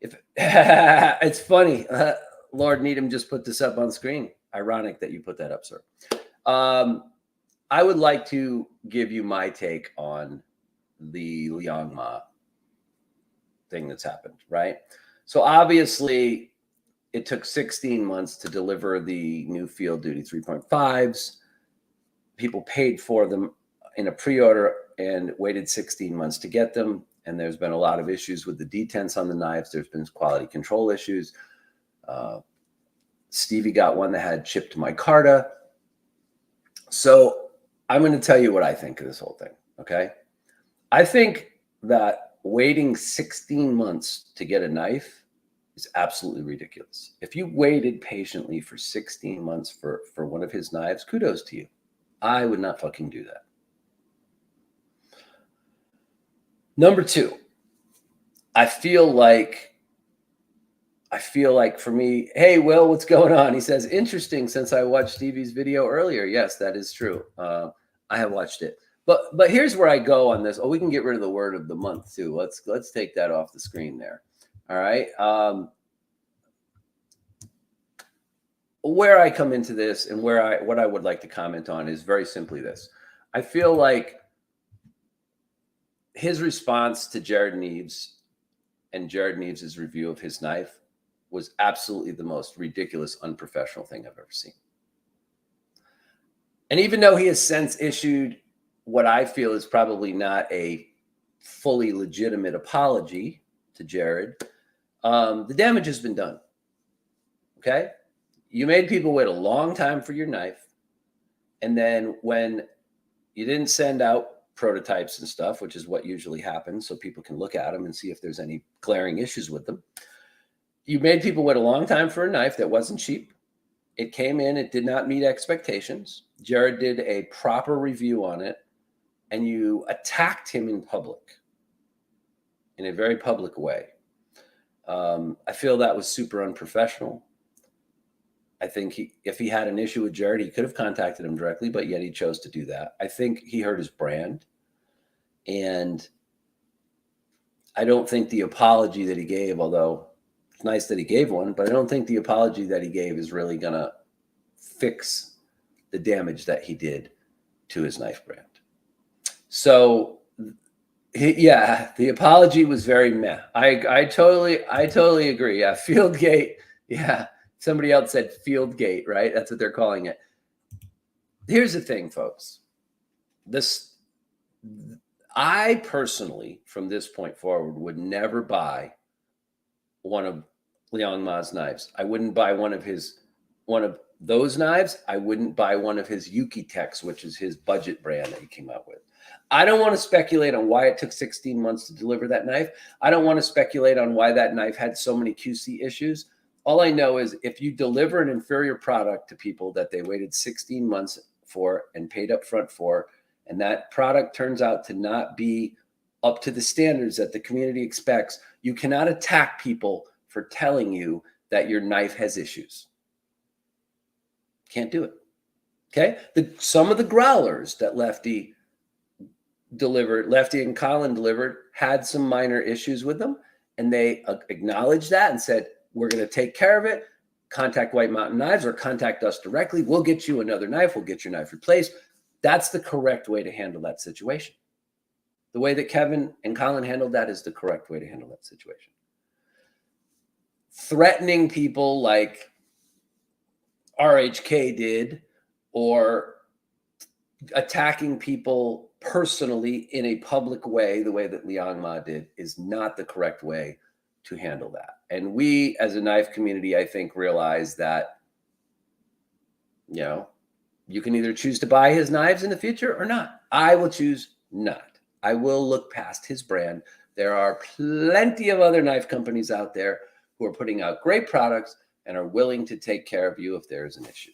Speaker 1: If it's funny, Lord Needham just put this up on screen. Ironic that you put that up, sir. I would like to give you my take on the Liang Ma thing that's happened, right? So obviously, it took 16 months to deliver the new Field Duty 3.5s. People paid for them in a pre-order and waited 16 months to get them. And there's been a lot of issues with the detents on the knives. There's been quality control issues. Stevie got one that had chipped micarta. So I'm going to tell you what I think of this whole thing, okay? I think that waiting 16 months to get a knife is absolutely ridiculous. If you waited patiently for 16 months for one of his knives, kudos to you. I would not fucking do that. Number two, I feel like for me, hey, Will, what's going on? He says, interesting, since I watched Stevie's video earlier. Yes, that is true. I have watched it. But here's where I go on this. Oh, we can get rid of the word of the month too. Let's take that off the screen there. All right. Where I come into this and what I would like to comment on is very simply this. I feel like his response to Jared Neves and Jared Neves' review of his knife was absolutely the most ridiculous, unprofessional thing I've ever seen. And even though he has since issued what I feel is probably not a fully legitimate apology to Jared, the damage has been done. Okay? You made people wait a long time for your knife. And then when you didn't send out prototypes and stuff, which is what usually happens, so people can look at them and see if there's any glaring issues with them, you made people wait a long time for a knife that wasn't cheap. It came in, it did not meet expectations. Jared did a proper review on it, and you attacked him in public, in a very public way. I feel that was super unprofessional. I think if he had an issue with Jared, he could have contacted him directly, but yet he chose to do that. I think he hurt his brand. And I don't think the apology that he gave, although it's nice that he gave one, but I don't think the apology that he gave is really going to fix the damage that he did to his knife brand. So, yeah, the apology was very meh. I totally agree. Yeah, Fieldgate. Yeah, somebody else said Fieldgate, right? That's what they're calling it. Here's the thing, folks. I personally, from this point forward, would never buy one of Liang Ma's knives. I wouldn't buy one of those knives. I wouldn't buy one of his Yuki Techs, which is his budget brand that he came out with. I don't want to speculate on why it took 16 months to deliver that knife. I don't want to speculate on why that knife had so many QC issues. All I know is if you deliver an inferior product to people that they waited 16 months for and paid up front for, and that product turns out to not be up to the standards that the community expects, you cannot attack people for telling you that your knife has issues. Can't do it. Okay? Some of the growlers that Lefty and Colin delivered had some minor issues with them, and they acknowledged that and said, we're going to take care of it. Contact White Mountain Knives or contact us directly. We'll get you another knife. We'll get your knife replaced. That's the correct way to handle that situation. The way that Kevin and Colin handled that is the correct way to handle that situation. Threatening people like RHK did, or attacking people personally in a public way, the way that Liang Ma did, is not the correct way to handle that. And we, as a knife community, I think, realize that, you know, you can either choose to buy his knives in the future or not. I will choose not. I will look past his brand. There are plenty of other knife companies out there who are putting out great products and are willing to take care of you if there is an issue.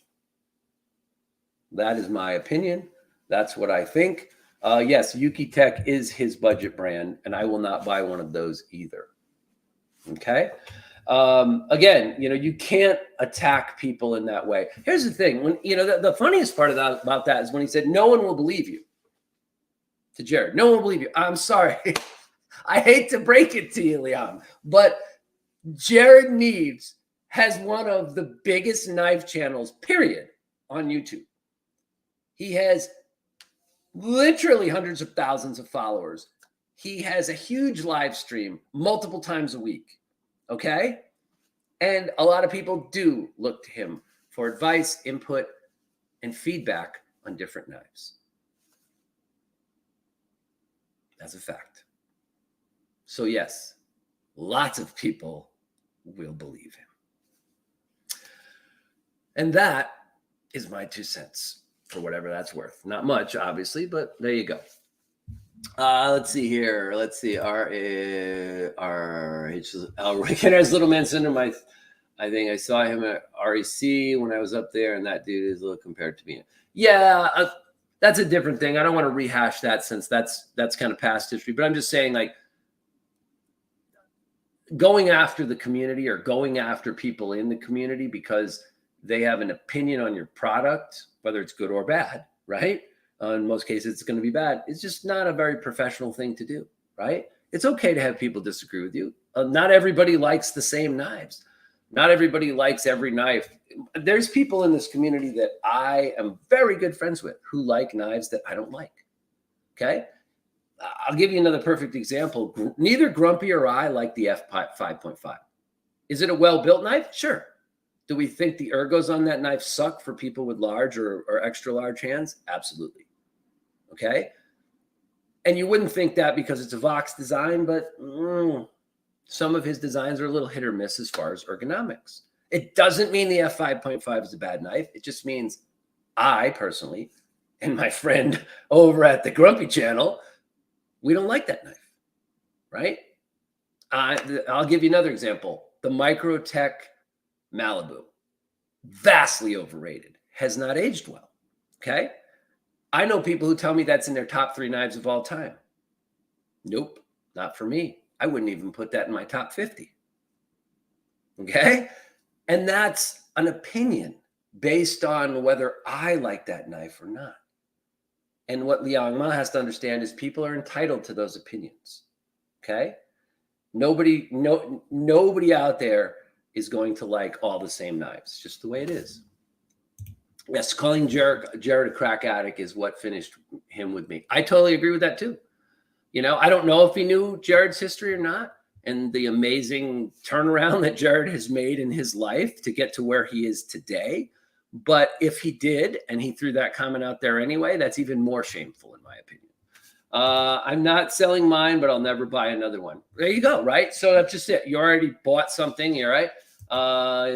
Speaker 1: That is my opinion. That's what I think. Yes, Yuki Tech is his budget brand, and I will not buy one of those either. Okay. Again, you know, you can't attack people in that way. Here's the thing. When, you know, the funniest part about that is when he said, no one will believe you, to Jared. No one will believe you. I'm sorry. I hate to break it to you, Leon, but Jared Neves has one of the biggest knife channels, period, on YouTube. He has literally hundreds of thousands of followers. He has a huge live stream multiple times a week. Okay? And a lot of people do look to him for advice, input, and feedback on different knives. That's a fact. So yes, lots of people will believe him. And that is my 2 cents for whatever that's worth. Not much, obviously, but there you go. Let's see here. Let's see. Kenner's Little Man Syndrome. I think I saw him at REC when I was up there, and that dude is a little compared to me. Yeah, that's a different thing. I don't want to rehash that since that's kind of past history. But I'm just saying, like, going after the community or going after people in the community because they have an opinion on your product, whether it's good or bad, right? In most cases, it's going to be bad. It's just not a very professional thing to do, right? It's okay to have people disagree with you. Not everybody likes the same knives. Not everybody likes every knife. There's people in this community that I am very good friends with who like knives that I don't like, okay? I'll give you another perfect example. Neither Grumpy or I like the F5.5. Is it a well-built knife? Sure. Do we think the ergos on that knife suck for people with large or extra large hands? Absolutely. Okay. And you wouldn't think that because it's a Vox design, but some of his designs are a little hit or miss as far as ergonomics. It doesn't mean the F5.5 is a bad knife. It just means I personally and my friend over at the Grumpy channel, we don't like that knife, right? I'll give you another example. The Microtech Malibu, vastly overrated, has not aged well, okay? I know people who tell me that's in their top 3 knives of all time. Nope, not for me. I wouldn't even put that in my top 50, okay? And that's an opinion based on whether I like that knife or not. And what Liang Ma has to understand is people are entitled to those opinions, okay? Nobody out there is going to like all the same knives. It's just the way it is. Yes, calling Jared a crack addict is what finished him with me. I totally agree with that too. You know, I don't know if he knew Jared's history or not and the amazing turnaround that Jared has made in his life to get to where he is today. But if he did and he threw that comment out there anyway, that's even more shameful in my opinion. I'm not selling mine, but I'll never buy another one. There you go, right? So that's just it. You already bought something, you're right. That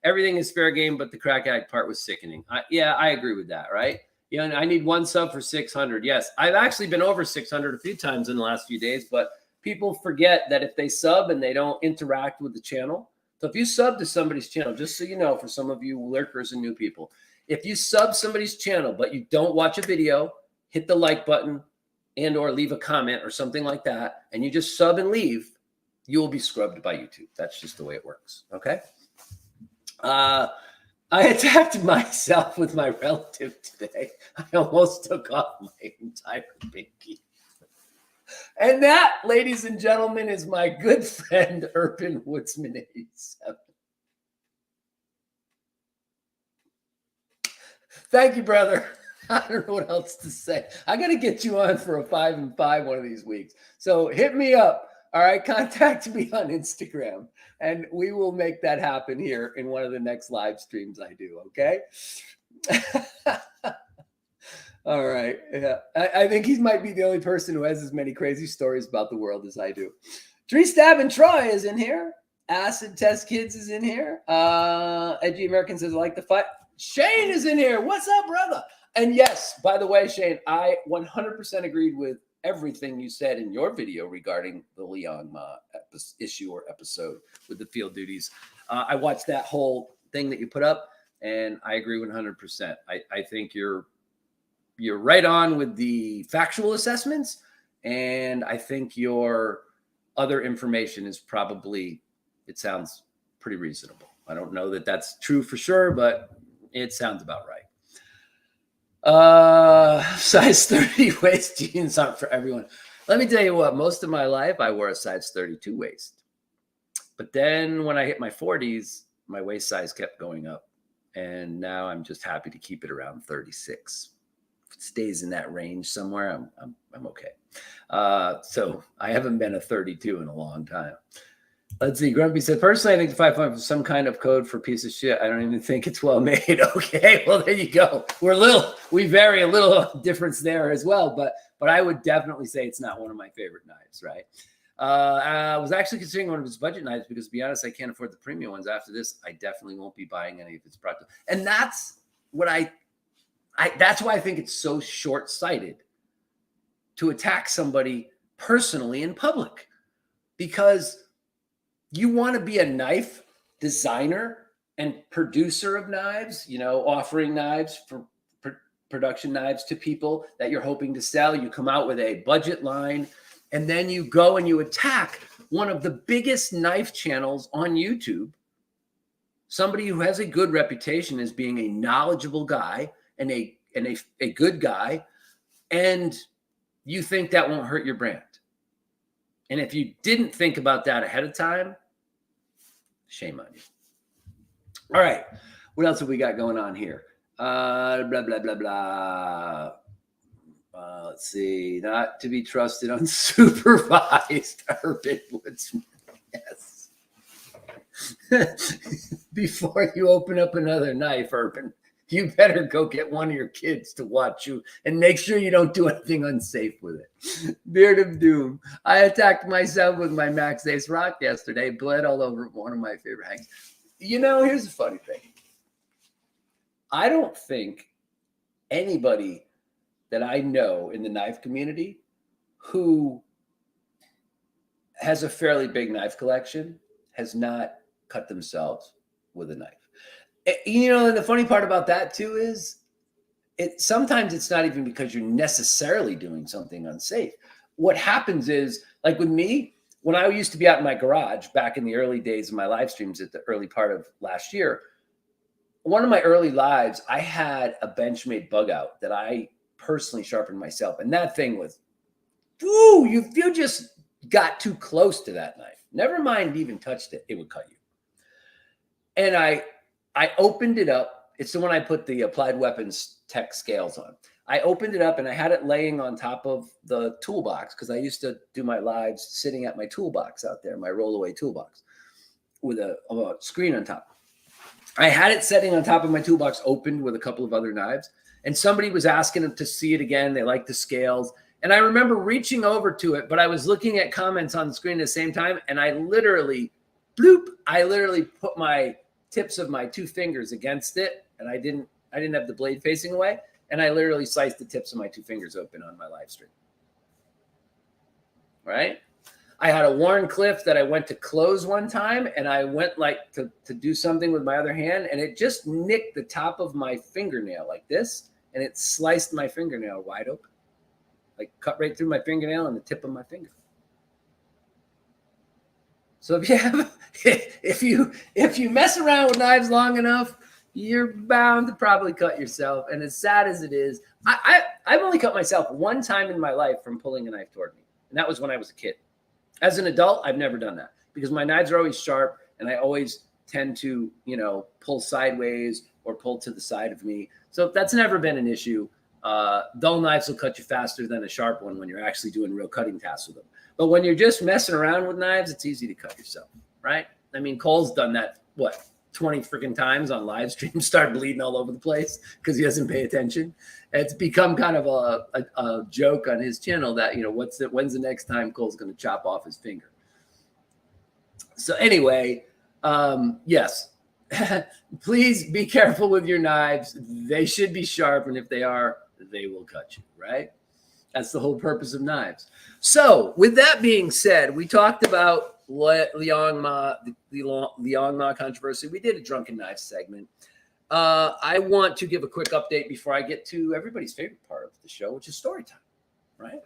Speaker 1: everything is fair game, but the crack addict part was sickening. I agree with that, right? Yeah, and I need 1 sub for 600. Yes, I've actually been over 600 a few times in the last few days, but people forget that if they sub and they don't interact with the channel. So if you sub to somebody's channel, just so you know, for some of you lurkers and new people, if you sub somebody's channel, but you don't watch a video, hit the like button and or leave a comment or something like that, and you just sub and leave, you will be scrubbed by YouTube. That's just the way it works, okay? I attacked myself with my relative today. I almost took off my entire pinky. And that, ladies and gentlemen, is my good friend, Urban Woodsman 87. Thank you, brother. I don't know what else to say. I got to get you on for a 5 and 5 one of these weeks. So hit me up. All right. Contact me on Instagram and we will make that happen here in one of the next live streams I do. Okay. All right. Yeah. I think he might be the only person who has as many crazy stories about the world as I do. Tree Stab and Troy is in here. Acid Test Kids is in here. Edgy American says, I like the fight. Shane is in here. What's up, brother? And yes, by the way, Shane, I 100% agreed with everything you said in your video regarding the Leon issue or episode with the field duties. I watched that whole thing that you put up, and I agree 100%. I think you're right on with the factual assessments, and I think your other information is probably, it sounds pretty reasonable. I don't know that that's true for sure, but it sounds about right. Size 30 waist jeans aren't for everyone. Let me tell you what, most of my life I wore a size 32 waist. But then when I hit my 40s, my waist size kept going up. And now I'm just happy to keep it around 36. If it stays in that range somewhere, I'm okay. So I haven't been a 32 in a long time. Let's see. Grumpy said, personally, I think the 5 point was some kind of code for piece of shit. I don't even think it's well made. Okay, well, there you go. We vary a little difference there as well, but I would definitely say it's not one of my favorite knives, right? I was actually considering one of his budget knives because, to be honest, I can't afford the premium ones. After this, I definitely won't be buying any of his product. And that's what that's why I think it's so short-sighted to attack somebody personally in public, because you want to be a knife designer and producer of knives, offering knives for production knives to people that you're hoping to sell. You come out with a budget line, and then you go and you attack one of the biggest knife channels on YouTube, somebody who has a good reputation as being a knowledgeable guy and a good guy, and you think that won't hurt your brand. And if you didn't think about that ahead of time, shame on you. All right. What else have we got going on here? Blah, blah, blah, blah. Let's see. Not to be trusted unsupervised. Urban woodsman. Yes. Before you open up another knife, Urban, you better go get one of your kids to watch you and make sure you don't do anything unsafe with it. Beard of Doom. I attacked myself with my Max Ace Rock yesterday. Bled all over one of my favorite hangs. Here's the funny thing. I don't think anybody that I know in the knife community who has a fairly big knife collection has not cut themselves with a knife. And the funny part about that too is sometimes it's not even because you're necessarily doing something unsafe. What happens is, like with me, when I used to be out in my garage back in the early days of my live streams at the early part of last year, one of my early lives, I had a Benchmade bug out that I personally sharpened myself. And that thing was, you just got too close to that knife. Never mind even touched it, it would cut you. And I opened it up. It's the one I put the Applied Weapons Tech scales on. I opened it up and I had it laying on top of the toolbox because I used to do my lives sitting at my toolbox out there, my rollaway toolbox with a screen on top. I had it sitting on top of my toolbox opened with a couple of other knives, and somebody was asking them to see it again. They liked the scales. And I remember reaching over to it, but I was looking at comments on the screen at the same time, and I literally put my tips of my 2 fingers against it, and I didn't have the blade facing away, and I literally sliced the tips of my 2 fingers open on my live stream. Right? I had a Warncliffe that I went to close one time, and I went to do something with my other hand, and it just nicked the top of my fingernail like this, and it sliced my fingernail wide open, like cut right through my fingernail and the tip of my finger. So if you mess around with knives long enough, you're bound to probably cut yourself. And as sad as it is, I've only cut myself one time in my life from pulling a knife toward me, and that was when I was a kid. As an adult, I've never done that because my knives are always sharp, and I always tend to, pull sideways or pull to the side of me. So that's never been an issue. Dull knives will cut you faster than a sharp one when you're actually doing real cutting tasks with them. But when you're just messing around with knives, it's easy to cut yourself, right? I mean, Cole's done that, 20 freaking times on live stream, start bleeding all over the place because he doesn't pay attention. It's become kind of a joke on his channel that, when's the next time Cole's going to chop off his finger? So anyway, yes, please be careful with your knives. They should be sharp, and if they are, they will cut you, right? That's the whole purpose of knives. So with that being said, we talked about the Liang Ma controversy. We did a drunken knives segment. I want to give a quick update before I get to everybody's favorite part of the show, which is story time, right?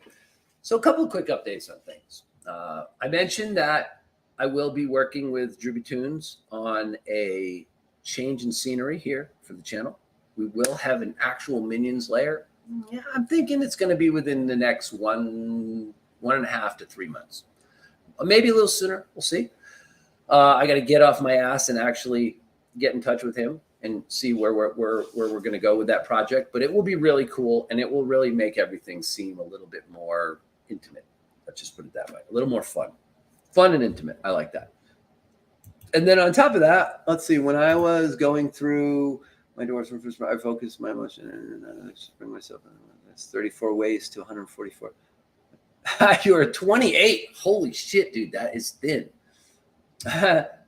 Speaker 1: So a couple of quick updates on things. I mentioned that I will be working with Drewby Tunes on a change in scenery here for the channel. We will have an actual Minions layer. Yeah, I'm thinking it's going to be within the next 1.5 to 3 months. Maybe a little sooner. We'll see. I got to get off my ass and actually get in touch with him and see where we're going to go with that project. But it will be really cool, and it will really make everything seem a little bit more intimate. Let's just put it that way. A little more fun and intimate. I like that. And then on top of that, let's see. When I was going through my divorce, I focused my emotion and I bring myself in. That's 34 ways to 144. You're 28. Holy shit, dude. That is thin.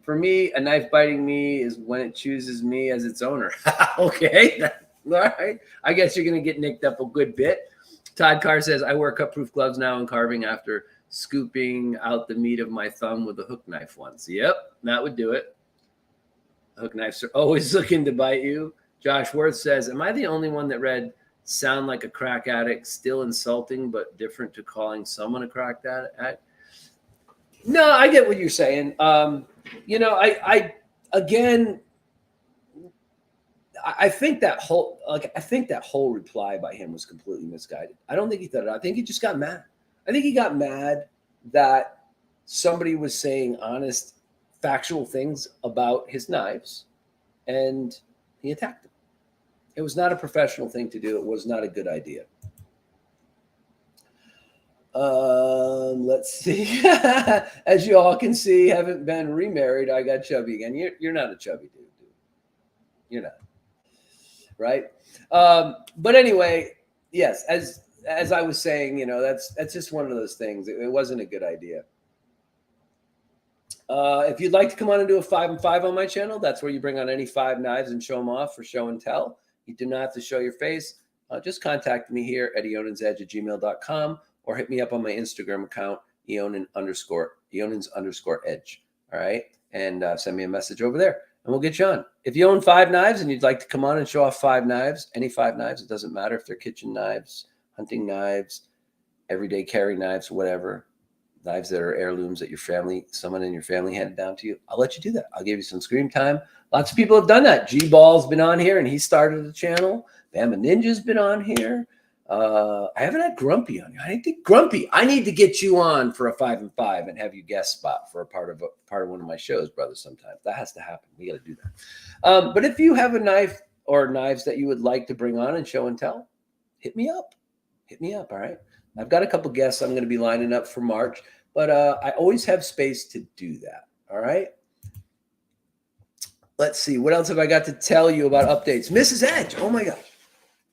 Speaker 1: For me, a knife biting me is when it chooses me as its owner. Okay. All right. I guess you're going to get nicked up a good bit. Todd Carr says, I wear cut-proof gloves now and carving after scooping out the meat of my thumb with a hook knife once. Yep, that would do it. Hook knives are always looking to bite you. Josh Worth says, am I the only one that read sound like a crack addict, still insulting, but different to calling someone a crack addict? No, I get what you're saying. I think that whole reply by him was completely misguided. I don't think he thought it. I think he just got mad. I think he got mad that somebody was saying honest, factual things about his knives, and he attacked him. It was not a professional thing to do. It was not a good idea. Let's see. As you all can see, haven't been remarried. I got chubby again. You're not a chubby dude. You're not. Right? But anyway, yes, as I was saying, that's just one of those things. It wasn't a good idea. If you'd like to come on and do a 5 and 5 on my channel, that's where you bring on any 5 knives and show them off for show and tell. You do not have to show your face. Just contact me here at eionansedge@gmail.com or hit me up on my Instagram account, Eionans_edge. All right. And send me a message over there and we'll get you on. If you own 5 knives and you'd like to come on and show off 5 knives, any 5 knives, it doesn't matter if they're kitchen knives, hunting knives, everyday carry knives, whatever, knives that are heirlooms that someone in your family handed down to you, I'll let you do that. I'll give you some screen time. Lots of people have done that. G-Ball's been on here and he started the channel. Bama Ninja's been on here. I haven't had Grumpy on here. I think Grumpy, I need to get you on for a 5 and 5 and have you guest spot for a part of one of my shows, brother. Sometimes that has to happen. We got to do that. But if you have a knife or knives that you would like to bring on and show and tell, hit me up. Hit me up. All right. I've got a couple guests I'm going to be lining up for March, but I always have space to do that. All right. Let's see. What else have I got to tell you about updates? Mrs. Edge. Oh my gosh.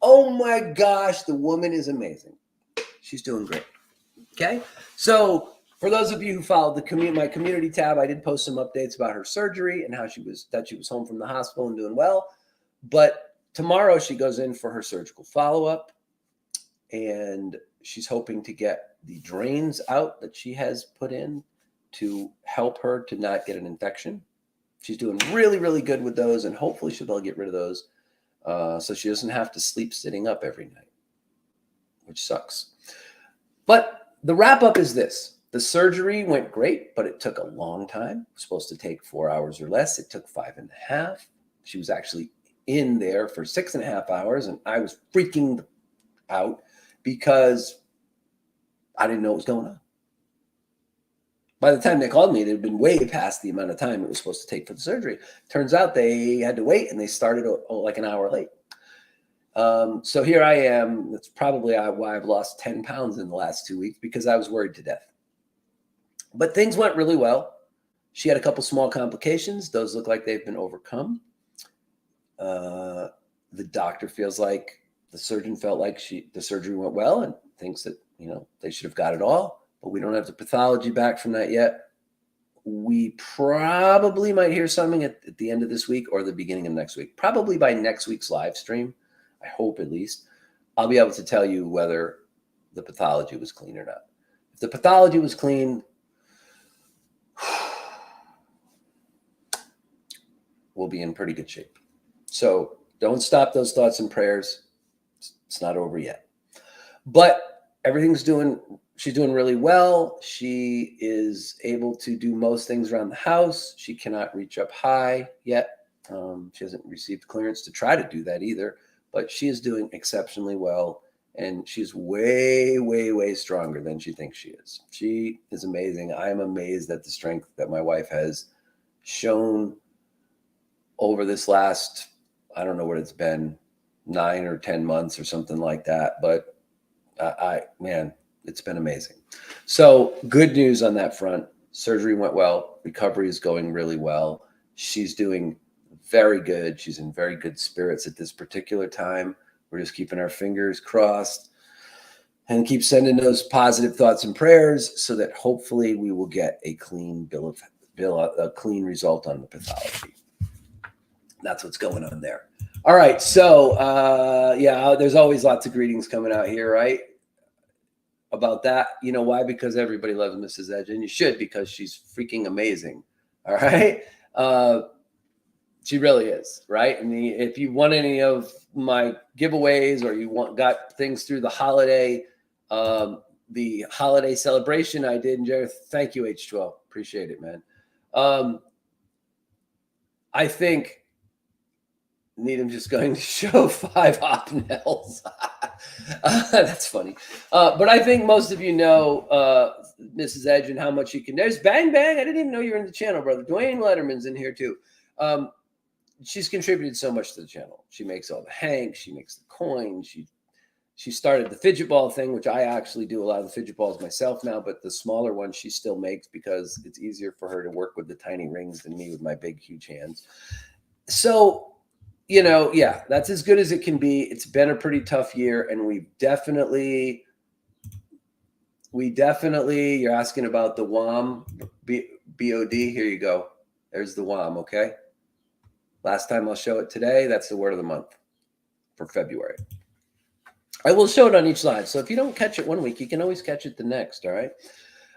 Speaker 1: Oh my gosh. The woman is amazing. She's doing great. Okay. So for those of you who followed my community tab, I did post some updates about her surgery and how she was home from the hospital and doing well. But tomorrow she goes in for her surgical follow-up and she's hoping to get the drains out that she has put in to help her to not get an infection. She's doing really, really good with those, and hopefully she'll be able to get rid of those so she doesn't have to sleep sitting up every night, which sucks. But the wrap-up is this. The surgery went great, but it took a long time. It was supposed to take 4 hours or less. It took 5.5. She was actually in there for 6.5 hours, and I was freaking out because I didn't know what was going on. By the time they called me, it had been way past the amount of time it was supposed to take for the surgery. Turns out they had to wait, and they started like an hour late. So here I am. That's probably why I've lost 10 pounds in the last 2 weeks, because I was worried to death. But things went really well. She had a couple small complications. Those look like they've been overcome. The doctor feels like the surgeon felt like the surgery went well and thinks that, they should have got it all, but we don't have the pathology back from that yet. We probably might hear something at the end of this week or the beginning of next week. Probably by next week's live stream, I hope at least, I'll be able to tell you whether the pathology was clean or not. If the pathology was clean, we'll be in pretty good shape. So don't stop those thoughts and prayers. It's not over yet. But she's doing really well. She is able to do most things around the house. She cannot reach up high yet. She hasn't received clearance to try to do that either, but she is doing exceptionally well. And she's way, way, way stronger than she thinks she is. She is amazing. I am amazed at the strength that my wife has shown over this last, I don't know what it's been, 9 or 10 months or something like that. But man, it's been amazing. So good news on that front. Surgery went well. Recovery is going really well. She's doing very good. She's in very good spirits at this particular time. We're just keeping our fingers crossed and keep sending those positive thoughts and prayers so that hopefully we will get a clean a clean result on the pathology. That's what's going on there. All right. So, yeah, there's always lots of greetings coming out here, right? About that. You know why? Because everybody loves Mrs. Edge, and you should, because she's freaking amazing. All right. She really is, right? I mean, if you want any of my giveaways or got things through the holiday celebration I did in January, thank you, H12. Appreciate it, man. I think Needham just going to show 5 hobnails. That's funny. But I think most of you know Mrs. Edge and how much she can. There's Bang Bang. I didn't even know you were in the channel, brother. Dwayne Letterman's in here too. She's contributed so much to the channel. She makes all the hanks. She makes the coins. She started the fidget ball thing, which I actually do a lot of the fidget balls myself now, but the smaller ones she still makes because it's easier for her to work with the tiny rings than me with my big, huge hands. So, you know, yeah, that's as good as it can be. It's been a pretty tough year, and we definitely, you're asking about the WOM, BOD. Here you go. There's the WOM, okay? Last time I'll show it today. That's the word of the month for February. I will show it on each live. So if you don't catch it one week, you can always catch it the next, all right?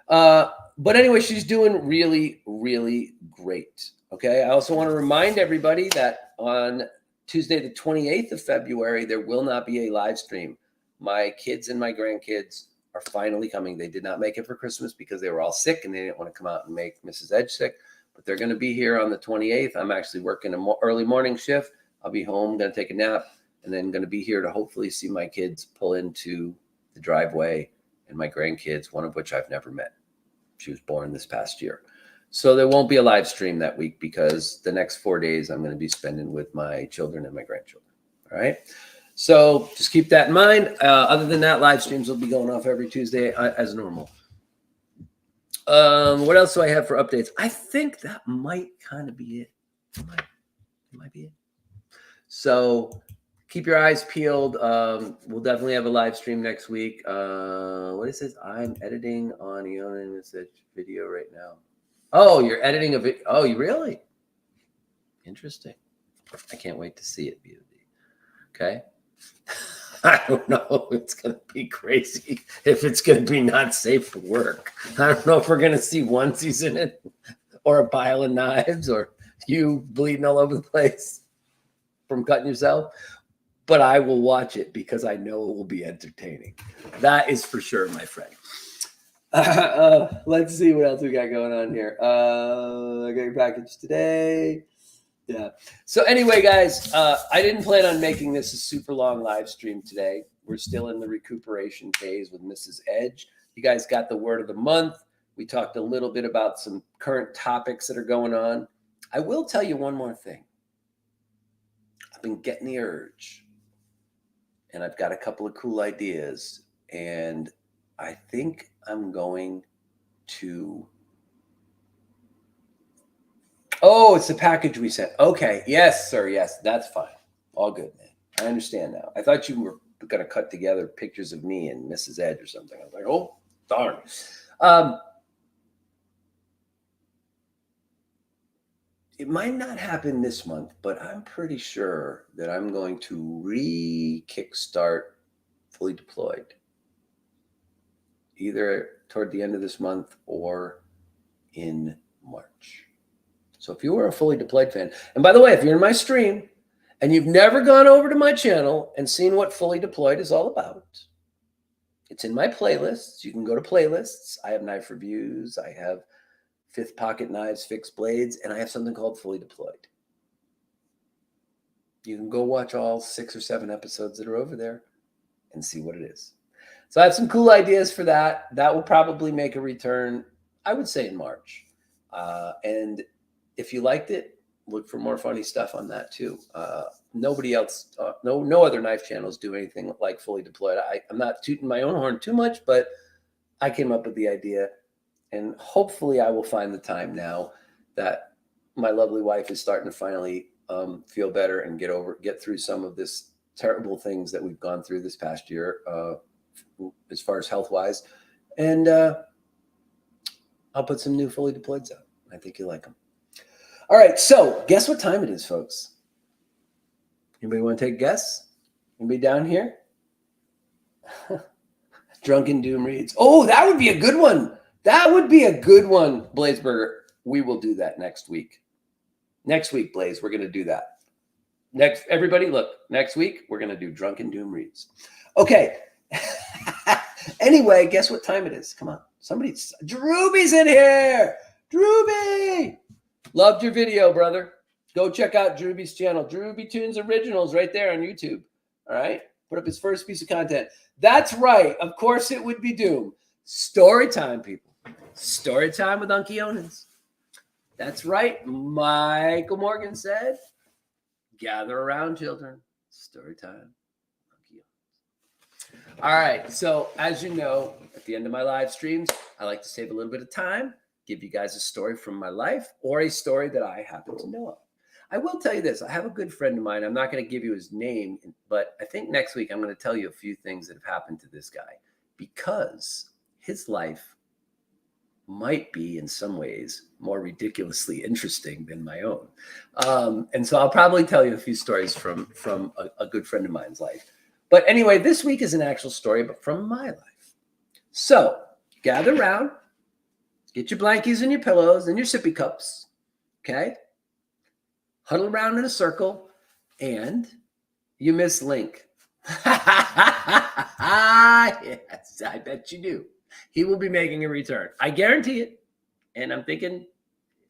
Speaker 1: But anyway, she's doing really, really great, okay? I also want to remind everybody that on Tuesday, the 28th of February, there will not be a live stream. My kids and my grandkids are finally coming. They did not make it for Christmas because they were all sick and they didn't want to come out and make Mrs. Edge sick. But they're going to be here on the 28th. I'm actually working an early morning shift. I'll be home, going to take a nap, and then going to be here to hopefully see my kids pull into the driveway and my grandkids, one of which I've never met. She was born this past year. So there won't be a live stream that week because the next 4 days I'm going to be spending with my children and my grandchildren. All right. So just keep that in mind. Other than that, live streams will be going off every Tuesday as normal. What else do I have for updates? I think that might kind of be it. It might be it. So keep your eyes peeled. We'll definitely have a live stream next week. What is this? I'm editing on Eionan video right now. Oh, you're editing a video. Oh, you really? Interesting. I can't wait to see it, BOD. Okay. I don't know if it's going to be crazy, if it's going to be not safe for work. I don't know if we're going to see onesies in it or a pile of knives or you bleeding all over the place from cutting yourself. But I will watch it because I know it will be entertaining. That is for sure, my friend. Let's see what else we got going on here. I got your package today. Yeah. So anyway, guys, I didn't plan on making this a super long live stream today. We're still in the recuperation phase with Mrs. Edge. You guys got the word of the month. We talked a little bit about some current topics that are going on. I will tell you one more thing. I've been getting the urge, and I've got a couple of cool ideas, and I think I'm going to... Oh, it's the package we sent. Okay. Yes, sir. Yes, that's fine. All good, man. I understand now. I thought you were going to cut together pictures of me and Mrs. Edge or something. I was like, oh, darn. It might not happen this month, but I'm pretty sure that I'm going to kickstart Fully Deployed either toward the end of this month or in March. So if you are a Fully Deployed fan, and by the way, if you're in my stream and you've never gone over to my channel and seen what Fully Deployed is all about, it's in my playlists. You can go to playlists. I have knife reviews. I have fifth pocket knives, fixed blades, and I have something called Fully Deployed. You can go watch all 6 or 7 episodes that are over there and see what it is. So I have some cool ideas for that. That will probably make a return, I would say, in March. And if you liked it, look for more funny stuff on that too. Nobody else, no other knife channels do anything like Fully Deployed. I'm not tooting my own horn too much, but I came up with the idea, and hopefully I will find the time now that my lovely wife is starting to finally feel better and get through some of this terrible things that we've gone through this past year, as far as health wise. And I'll put some new Fully Deployeds out. I think you'll like them. All right. So guess what time it is, folks? Anybody want to take a guess? Anybody down here? Drunken Doom reads. Oh, that would be a good one. That would be a good one, Blazeburger. We will do that next week. Next week, Blaze, we're going to do that. Everybody, look, next week, we're going to do Drunken Doom reads. Okay. Anyway, guess what time it is? Come on. Drewby's in here. Drewby. Loved your video, brother. Go check out Drewby's channel. Drewby Tunes Originals right there on YouTube. All right. Put up his first piece of content. That's right. Of course it would be Doom. Story time, people. Story time with Uncle Eionans. That's right. Michael Morgan said, gather around, children. Story time. All right. So as you know, at the end of my live streams, I like to save a little bit of time, give you guys a story from my life or a story that I happen to know of. I will tell you this. I have a good friend of mine. I'm not going to give you his name, but I think next week I'm going to tell you a few things that have happened to this guy because his life might be in some ways more ridiculously interesting than my own. And so I'll probably tell you a few stories from a good friend of mine's life. But anyway, this week is an actual story, but from my life. So gather around, get your blankies and your pillows and your sippy cups, okay? Huddle around in a circle, and you miss Link. Yes, I bet you do. He will be making a return. I guarantee it. And I'm thinking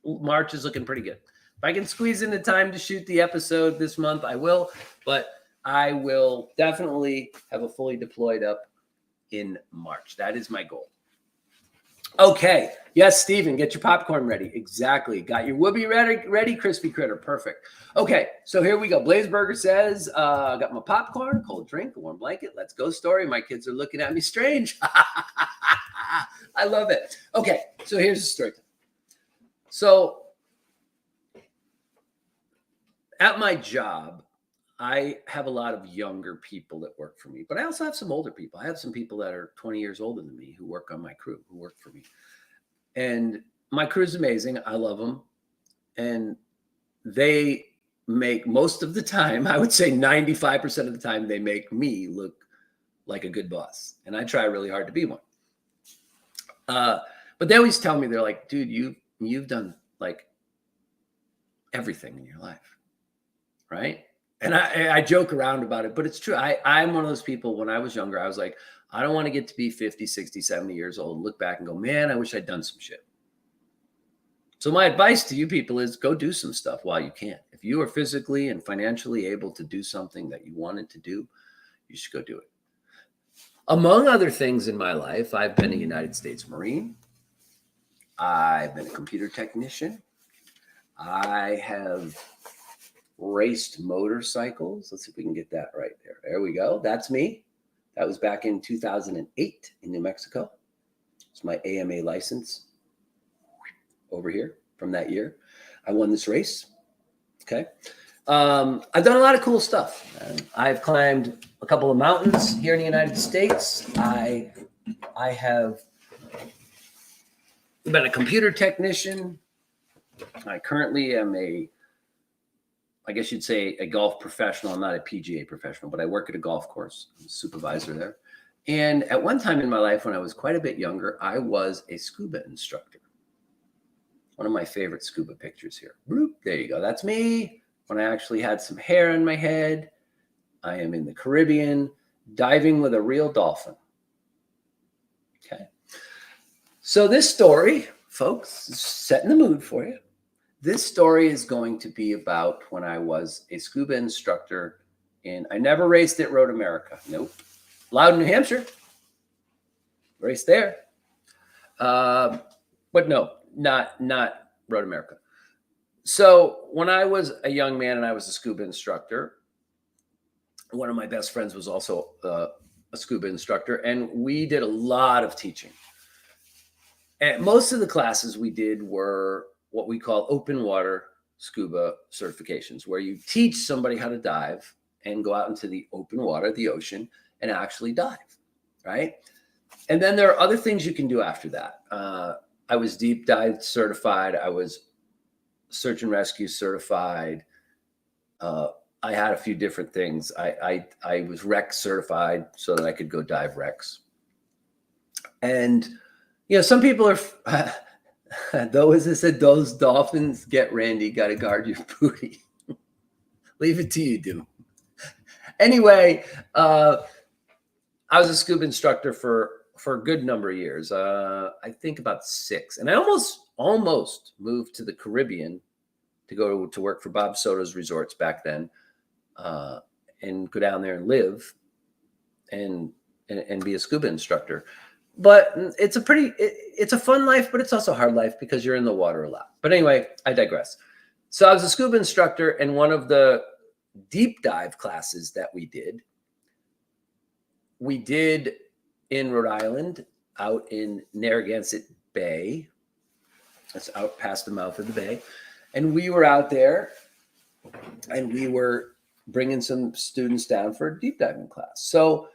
Speaker 1: March is looking pretty good. If I can squeeze in the time to shoot the episode this month, I will. But I will definitely have a Fully Deployed up in March. That is my goal. Okay. Yes, Steven, get your popcorn ready. Exactly. Got your whoopee ready, crispy critter. Perfect. Okay, so here we go. Blazeburger says, I got my popcorn, cold drink, a warm blanket. Let's go story. My kids are looking at me strange. I love it. Okay, so here's the story. So at my job, I have a lot of younger people that work for me, but I also have some older people. I have some people that are 20 years older than me who work on my crew, who work for me. And my crew is amazing. I love them. And they make most of the time, I would say 95% of the time, they make me look like a good boss. And I try really hard to be one. But they always tell me, they're like, dude, you've done like everything in your life, right? And I joke around about it, but it's true. I'm one of those people, when I was younger, I was like, I don't want to get to be 50, 60, 70 years old, look back and go, man, I wish I'd done some shit. So my advice to you people is go do some stuff while you can. If you are physically and financially able to do something that you wanted to do, you should go do it. Among other things in my life, I've been a United States Marine. I've been a computer technician. I have raced motorcycles. Let's see if we can get that right there. There we go. That's me. That was back in 2008 in New Mexico. It's my AMA license over here from that year. I won this race. Okay. I've done a lot of cool stuff. I've climbed a couple of mountains here in the United States. I have been a computer technician. I currently am I guess you'd say a golf professional. I'm not a PGA professional, but I work at a golf course. I'm a supervisor there. And at one time in my life, when I was quite a bit younger, I was a scuba instructor. One of my favorite scuba pictures here. Bloop, there you go. That's me. When I actually had some hair on my head. I am in the Caribbean, diving with a real dolphin. Okay. So this story, folks, is setting the mood for you. This story is going to be about when I was a scuba instructor I never raced at Road America. Nope. Loudon, New Hampshire. Raced there. But no, not Road America. So when I was a young man and I was a scuba instructor, one of my best friends was also a scuba instructor, and we did a lot of teaching. And most of the classes we did were what we call open water scuba certifications, where you teach somebody how to dive and go out into the open water, the ocean, and actually dive, right? And then there are other things you can do after that. I was deep dive certified. I was search and rescue certified. I had a few different things. I was wreck certified so that I could go dive wrecks. And some people are though, as I said, those dolphins get Randy, got to guard your booty. Leave it to you, dude. Anyway, I was a scuba instructor for a good number of years. I think about 6, and I almost moved to the Caribbean to go to work for Bob Soto's resorts back then, and go down there and live and be a scuba instructor. But it's a fun life, but it's also a hard life because you're in the water a lot. But anyway, I digress. So I was a scuba instructor, and one of the deep dive classes that we did in Rhode Island, out in Narragansett Bay. That's out past the mouth of the bay. And we were out there, and we were bringing some students down for a deep diving class. So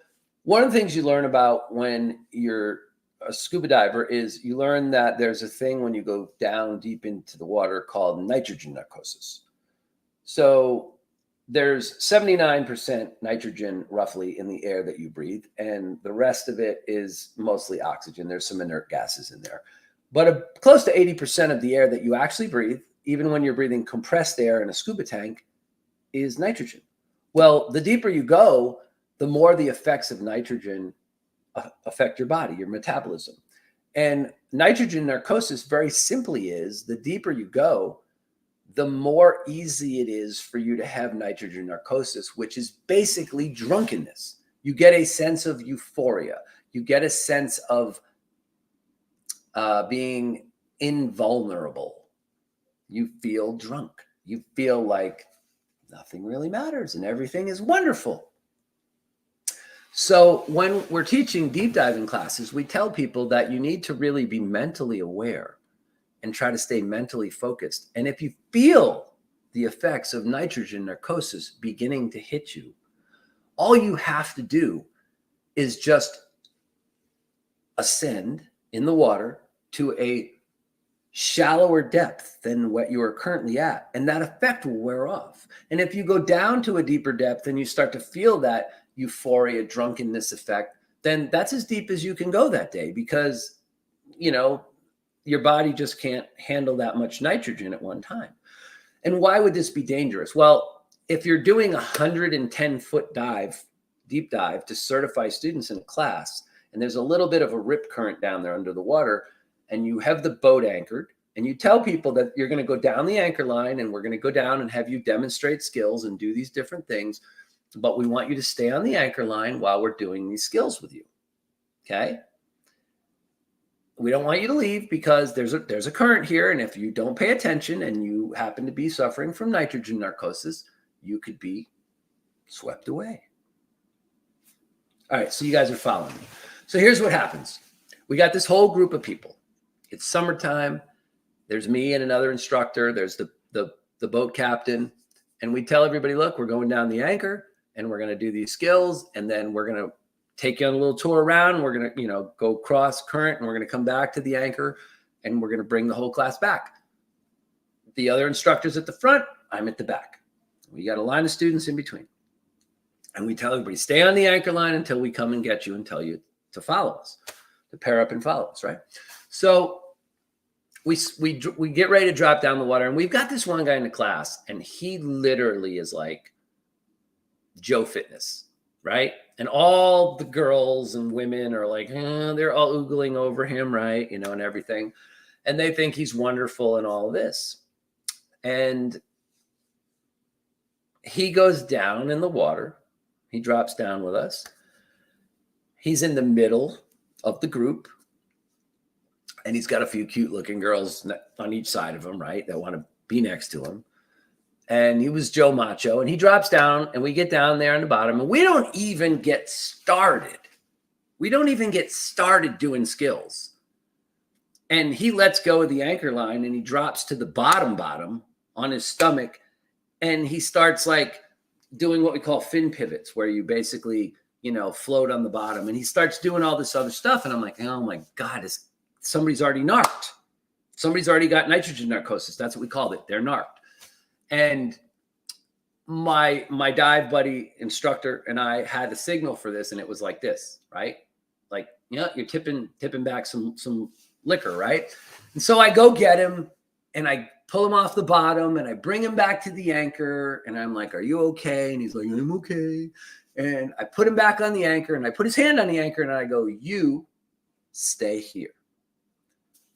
Speaker 1: one of the things you learn about when you're a scuba diver is you learn that there's a thing when you go down deep into the water called nitrogen narcosis. So there's 79% nitrogen roughly in the air that you breathe, and the rest of it is mostly oxygen. There's some inert gases in there. But close to 80% of the air that you actually breathe, even when you're breathing compressed air in a scuba tank, is nitrogen. Well, the deeper you go, the more the effects of nitrogen affect your body, your metabolism. And nitrogen narcosis very simply is the deeper you go, the more easy it is for you to have nitrogen narcosis, which is basically drunkenness. You get a sense of euphoria. You get a sense of being invulnerable. You feel drunk. You feel like nothing really matters and everything is wonderful. So when we're teaching deep diving classes, we tell people that you need to really be mentally aware and try to stay mentally focused. And if you feel the effects of nitrogen narcosis beginning to hit you, all you have to do is just ascend in the water to a shallower depth than what you are currently at, and that effect will wear off. And if you go down to a deeper depth and you start to feel that euphoria, drunkenness effect, then that's as deep as you can go that day, because your body just can't handle that much nitrogen at one time. And why would this be dangerous? Well, if you're doing a 110-foot dive, deep dive, to certify students in a class, and there's a little bit of a rip current down there under the water, and you have the boat anchored, and you tell people that you're going to go down the anchor line, and we're going to go down and have you demonstrate skills and do these different things, but we want you to stay on the anchor line while we're doing these skills with you. Okay? We don't want you to leave because there's a current here, and if you don't pay attention and you happen to be suffering from nitrogen narcosis, you could be swept away. All right, so you guys are following me. So here's what happens. We got this whole group of people. It's summertime. There's me and another instructor. There's the boat captain. And we tell everybody, look, we're going down the anchor, and we're going to do these skills, and then we're going to take you on a little tour around, and we're going to, go cross current, and we're going to come back to the anchor, and we're going to bring the whole class back. The other instructor's at the front, I'm at the back. We got a line of students in between. And we tell everybody, stay on the anchor line until we come and get you and tell you to follow us, to pair up and follow us, right? So we get ready to drop down the water, and we've got this one guy in the class, and he literally is like Joe Fitness, right? And all the girls and women are like, they're all oogling over him, right? And everything. And they think he's wonderful and all this. And he goes down in the water. He drops down with us. He's in the middle of the group. And he's got a few cute looking girls on each side of him, right? That want to be next to him. And he was Joe Macho, and he drops down, and we get down there on the bottom, and we don't even get started. We don't even get started doing skills. And he lets go of the anchor line, and he drops to the bottom on his stomach, and he starts like doing what we call fin pivots, where you basically, float on the bottom. And he starts doing all this other stuff, and I'm like, oh my God, somebody's already narked. Somebody's already got nitrogen narcosis. That's what we called it. They're narked. And my dive buddy instructor and I had a signal for this, and it was like this, right? Like, you're tipping back some liquor, right? And so I go get him, and I pull him off the bottom, and I bring him back to the anchor, and I'm like, are you okay? And he's like, I'm okay. And I put him back on the anchor, and I put his hand on the anchor, and I go, you stay here.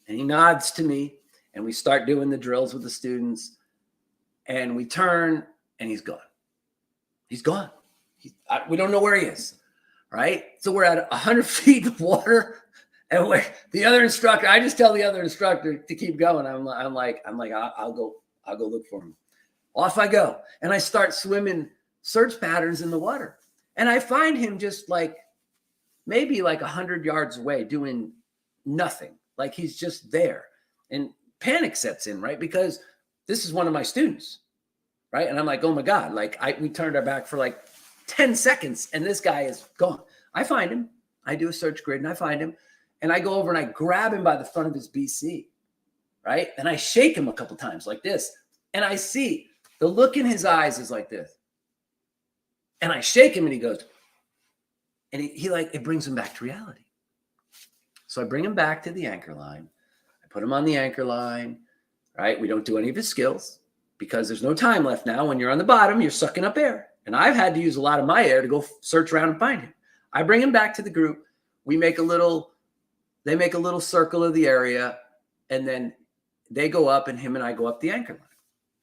Speaker 1: And he nods to me, and we start doing the drills with the students, and we turn, and he's gone. He's gone. We don't know where he is, right? So we're at 100 feet of water, and the other instructor, I just tell the other instructor to keep going. I'm like, I'll go look for him. Off I go, and I start swimming search patterns in the water, and I find him just like maybe like 100 yards away doing nothing, like he's just there, and panic sets in, right? Because this is one of my students, right? And I'm like, oh my God, like we turned our back for like 10 seconds, and this guy is gone. I find him. I do a search grid, and I find him. And I go over and I grab him by the front of his BC, right? And I shake him a couple times like this. And I see the look in his eyes is like this. And I shake him, and he goes, and he like, it brings him back to reality. So I bring him back to the anchor line. I put him on the anchor line, right? We don't do any of his skills because there's no time left now. When you're on the bottom, you're sucking up air. And I've had to use a lot of my air to go search around and find him. I bring him back to the group. They make a little circle of the area, and then they go up, and him and I go up the anchor line,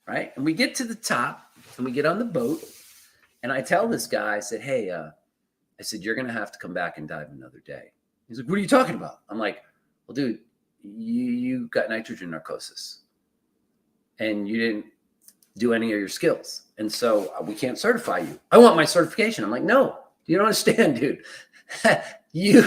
Speaker 1: right? And we get to the top, and we get on the boat, and I tell this guy, I said, hey, I said, you're going to have to come back and dive another day. He's like, what are you talking about? I'm like, well, dude, you got nitrogen narcosis, and you didn't do any of your skills, and so we can't certify you. I want my certification. I'm like, no, you don't understand, dude. You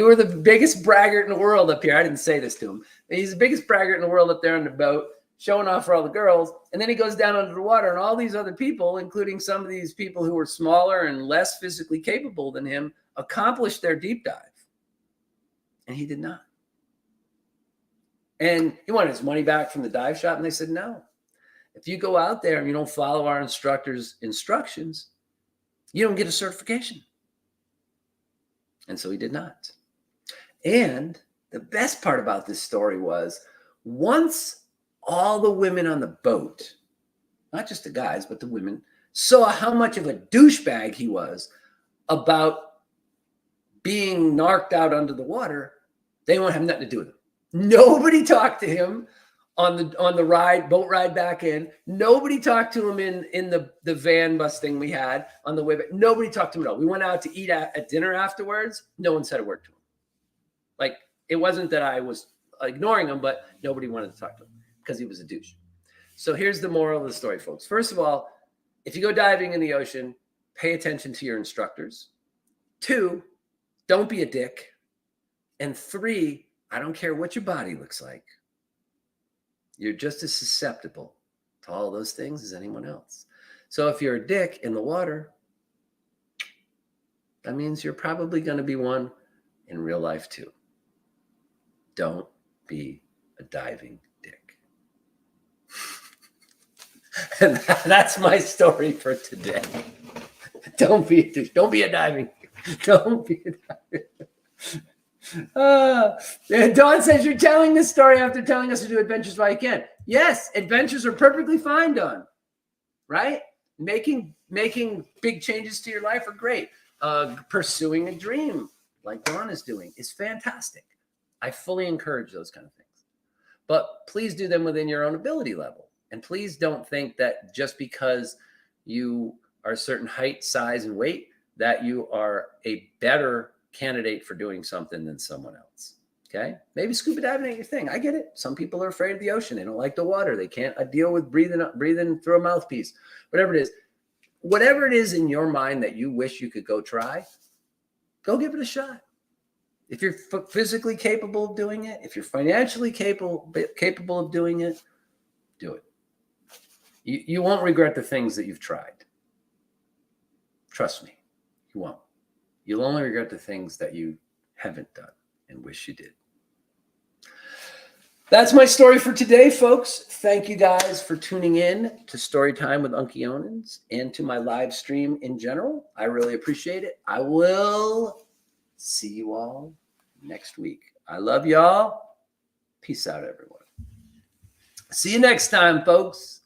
Speaker 1: were the biggest braggart in the world up here. I didn't say this to him. He's the biggest braggart in the world up there on the boat, showing off for all the girls. And then he goes down under the water, and all these other people, including some of these people who were smaller and less physically capable than him, accomplished their deep dive. And he did not. And he wanted his money back from the dive shop, and they said, no. If you go out there and you don't follow our instructor's instructions, you don't get a certification. And so he did not. And the best part about this story was once all the women on the boat, not just the guys, but the women, saw how much of a douchebag he was about being narked out under the water, they won't have nothing to do with him. Nobody talked to him on the boat ride back in. Nobody talked to him in the van bus thing we had on the way back. Nobody talked to him at all. We went out to eat at dinner afterwards. No one said a word to him. Like, it wasn't that I was ignoring him, but nobody wanted to talk to him because he was a douche. So here's the moral of the story, folks. First of all, if you go diving in the ocean, pay attention to your instructors. 2, don't be a dick. And 3, I don't care what your body looks like. You're just as susceptible to all those things as anyone else. So if you're a dick in the water, that means you're probably going to be one in real life too. Don't be a diving dick. And that's my story for today. Don't be a douche. Don't be a diving. Don't be a diving. Dawn says you're telling this story after telling us to do adventures while you can. Yes, adventures are perfectly fine, Dawn. Right? Making big changes to your life are great. Pursuing a dream like Dawn is doing is fantastic. I fully encourage those kind of things. But please do them within your own ability level. And please don't think that just because you are a certain height, size, and weight, that you are a better candidate for doing something than someone else. Okay. Maybe scuba diving ain't your thing. I get it. Some people are afraid of the ocean. They don't like the water. They can't deal with breathing through a mouthpiece. Whatever it is in your mind that you wish you could go try, go give it a shot. If you're physically capable of doing it, if you're financially capable of doing it, do it. You won't regret the things that you've tried. Trust me, you won't. You'll only regret the things that you haven't done and wish you did. That's my story for today, folks. Thank you guys for tuning in to Storytime with Uncle Eionans and to my live stream in general. I really appreciate it. I will see you all next week. I love y'all. Peace out, everyone. See you next time, folks.